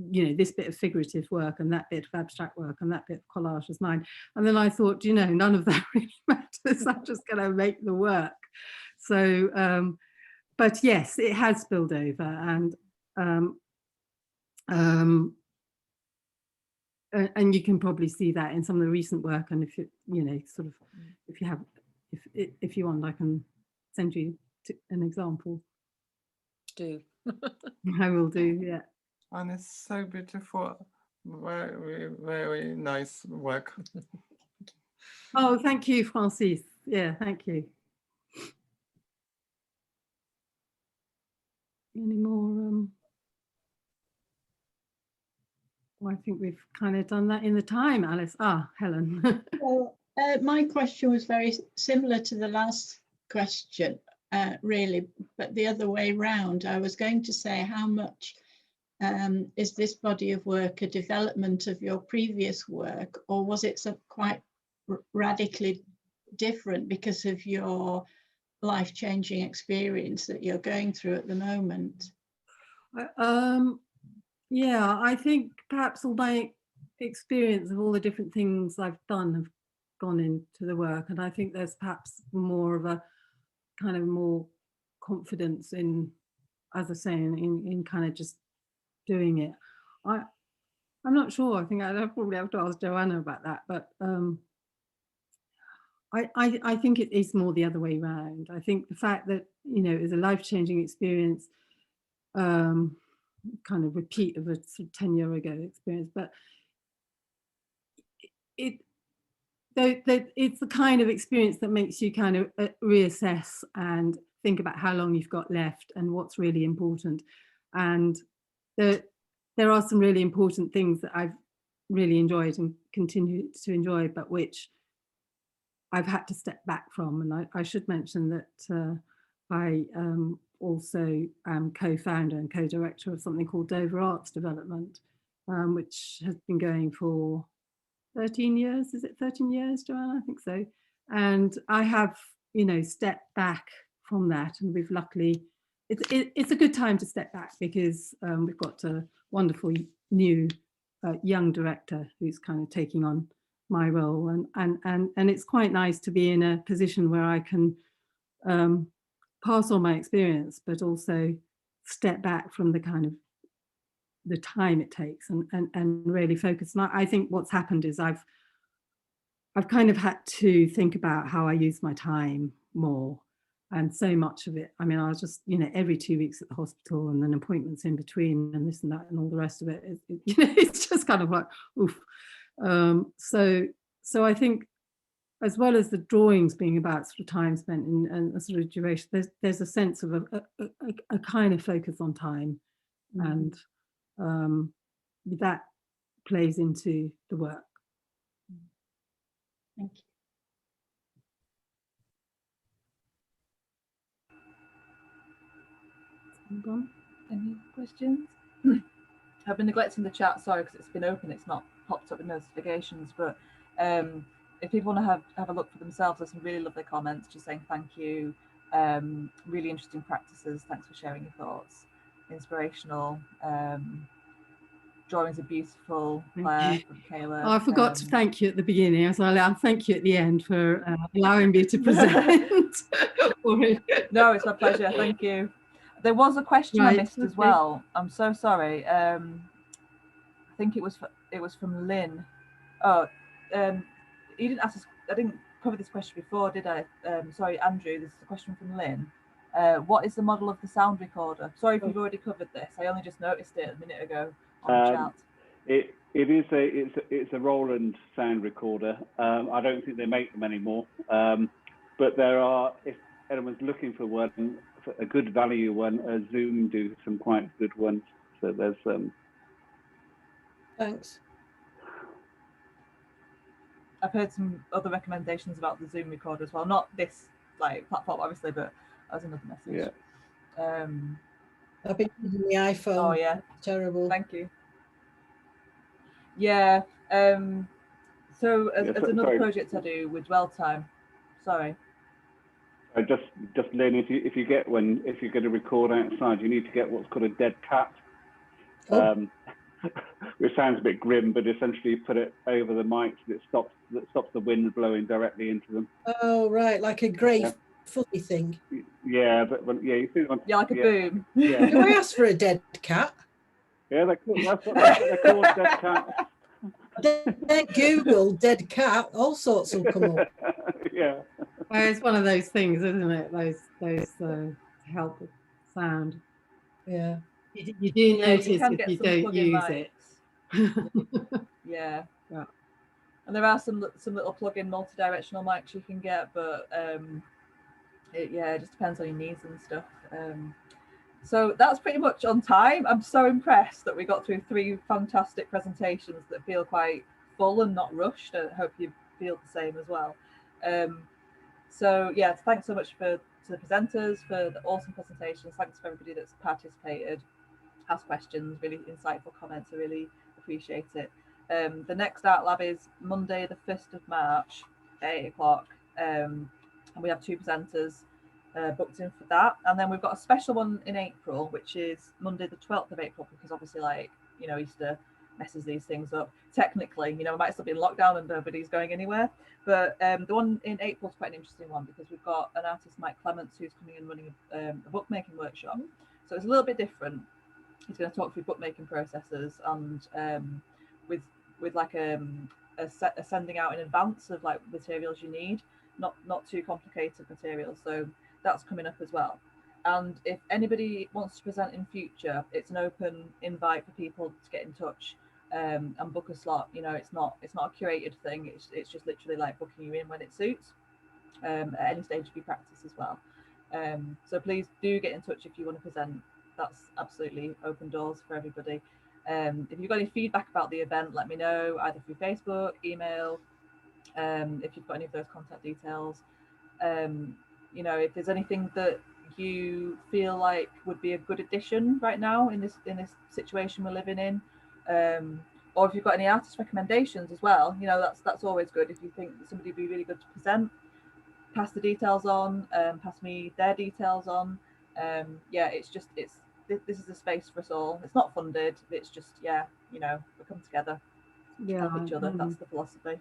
you know, this bit of figurative work and that bit of abstract work and that bit of collage as mine. And then I thought, you know, none of that really matters. I'm just going to make the work. So, but yes, it has spilled over, and you can probably see that in some of the recent work. And if you know, sort of, if you want, I can send you an example. Do. I will do, yeah. And it's so beautiful. Very, very nice work. Oh, thank you, Francis. Yeah, thank you. Any more? Well, I think we've kind of done that in the time, Alice. Helen. Well, my question was very similar to the last question, really, but the other way round. I was going to say, how much is this body of work a development of your previous work, or was it quite radically different because of your life-changing experience that you're going through at the moment? Yeah, I think perhaps all my experience of all the different things I've done have gone into the work, and I think there's perhaps more of a kind of more confidence in, as I say, in kind of just doing it. I'm not sure. I think I'd probably have to ask Joanna about that, but I think it is more the other way around. I think the fact that, you know, it was a life-changing experience, kind of repeat of a sort of 10-year ago experience, but it's the kind of experience that makes you kind of reassess and think about how long you've got left and what's really important. And there are some really important things that I've really enjoyed and continue to enjoy, but which I've had to step back from. And I should mention that I also am co-founder and co-director of something called Dover Arts Development, which has been going for 13 years. Is it 13 years, Joanna? I think so. And I have, you know, stepped back from that, and we've luckily, it's a good time to step back because we've got a wonderful new young director who's kind of taking on my role, and it's quite nice to be in a position where I can pass on my experience, but also step back from the kind of the time it takes and really focus. And I think what's happened is I've kind of had to think about how I use my time more. And so much of it, I mean, I was just, you know, every 2 weeks at the hospital and then appointments in between and this and that and all the rest of it. You know, it's just kind of like, oof. So I think as well as the drawings being about sort of time spent and a sort of duration, there's a sense of a kind of focus on time, and that plays into the work. Thank you. Any questions? I've been neglecting the chat, sorry, because it's been open, it's not popped up with notifications, but if people want to have a look for themselves, there's some really lovely comments just saying thank you, really interesting practices, thanks for sharing your thoughts, inspirational, drawings are beautiful, Claire, Micaela. Oh, I forgot to thank you at the beginning, so I'll thank you at the end for allowing me to present. No, it's my pleasure, thank you. There was a question I missed as well. I'm so sorry. I think it was from Lynn. Oh, you didn't ask us. I didn't cover this question before, did I? Sorry, Andrew. This is a question from Lynn. What is the model of the sound recorder? Sorry if you've already covered this. I only just noticed it a minute ago on the chat. It's a Roland sound recorder. I don't think they make them anymore. But there are, if anyone's looking for one, a good value one, Zoom do some quite good ones. So there's Thanks. I've heard some other recommendations about the Zoom recorder as well. Not this like platform, obviously, but as another message. Yeah. I've been using the iPhone. Oh yeah, terrible. Thank you. Yeah. So as another project I do with dwell time. Sorry. Just Lynn, if you get one, if you're going to record outside, you need to get what's called a dead cat. Which sounds a bit grim, but essentially you put it over the mics and it stops the wind blowing directly into them. Oh right, like a grey fuzzy thing. Yeah, but yeah, you see one. Yeah, like a boom. Yeah. Do I ask for a dead cat? Yeah, that's what they're called, dead cats. Then Google dead cat, all sorts will come up. Yeah. Well, it's one of those things, isn't it? Those help with sound. Yeah. You do notice if you don't use it. Yeah. And there are some little plug-in multi-directional mics you can get, but it just depends on your needs and stuff. So that's pretty much on time. I'm so impressed that we got through 3 fantastic presentations that feel quite full and not rushed. I hope you feel the same as well. So yeah, thanks so much to the presenters for the awesome presentations. Thanks for everybody that's participated, asked questions, really insightful comments. I really appreciate it. The next Art Lab is Monday the 1st of March at 8 o'clock, and we have 2 presenters booked in for that, and then we've got a special one in April, which is Monday the 12th of April, because obviously, like, you know, Easter messes these things up. Technically, you know, we might still be in lockdown and nobody's going anywhere, but the one in April is quite an interesting one because we've got an artist, Mike Clements, who's coming and running a bookmaking workshop. So it's a little bit different. He's going to talk through bookmaking processes and with like a sending out in advance of like materials you need, not too complicated materials. So that's coming up as well. And if anybody wants to present in future, it's an open invite for people to get in touch and book a slot. You know, it's not a curated thing. It's just literally like booking you in when it suits at any stage of your practice as well. So please do get in touch if you want to present. That's absolutely open doors for everybody. If you've got any feedback about the event, let me know either through Facebook, email, if you've got any of those contact details. You know, if there's anything that you feel like would be a good addition right now in this situation we're living in, or if you've got any artist recommendations as well, you know, that's always good. If you think somebody would be really good to present, pass the details on, pass me their details on. Yeah, it's just, this is a space for us all. It's not funded, it's just, yeah, you know, we come together, Yeah, help each other. That's the philosophy.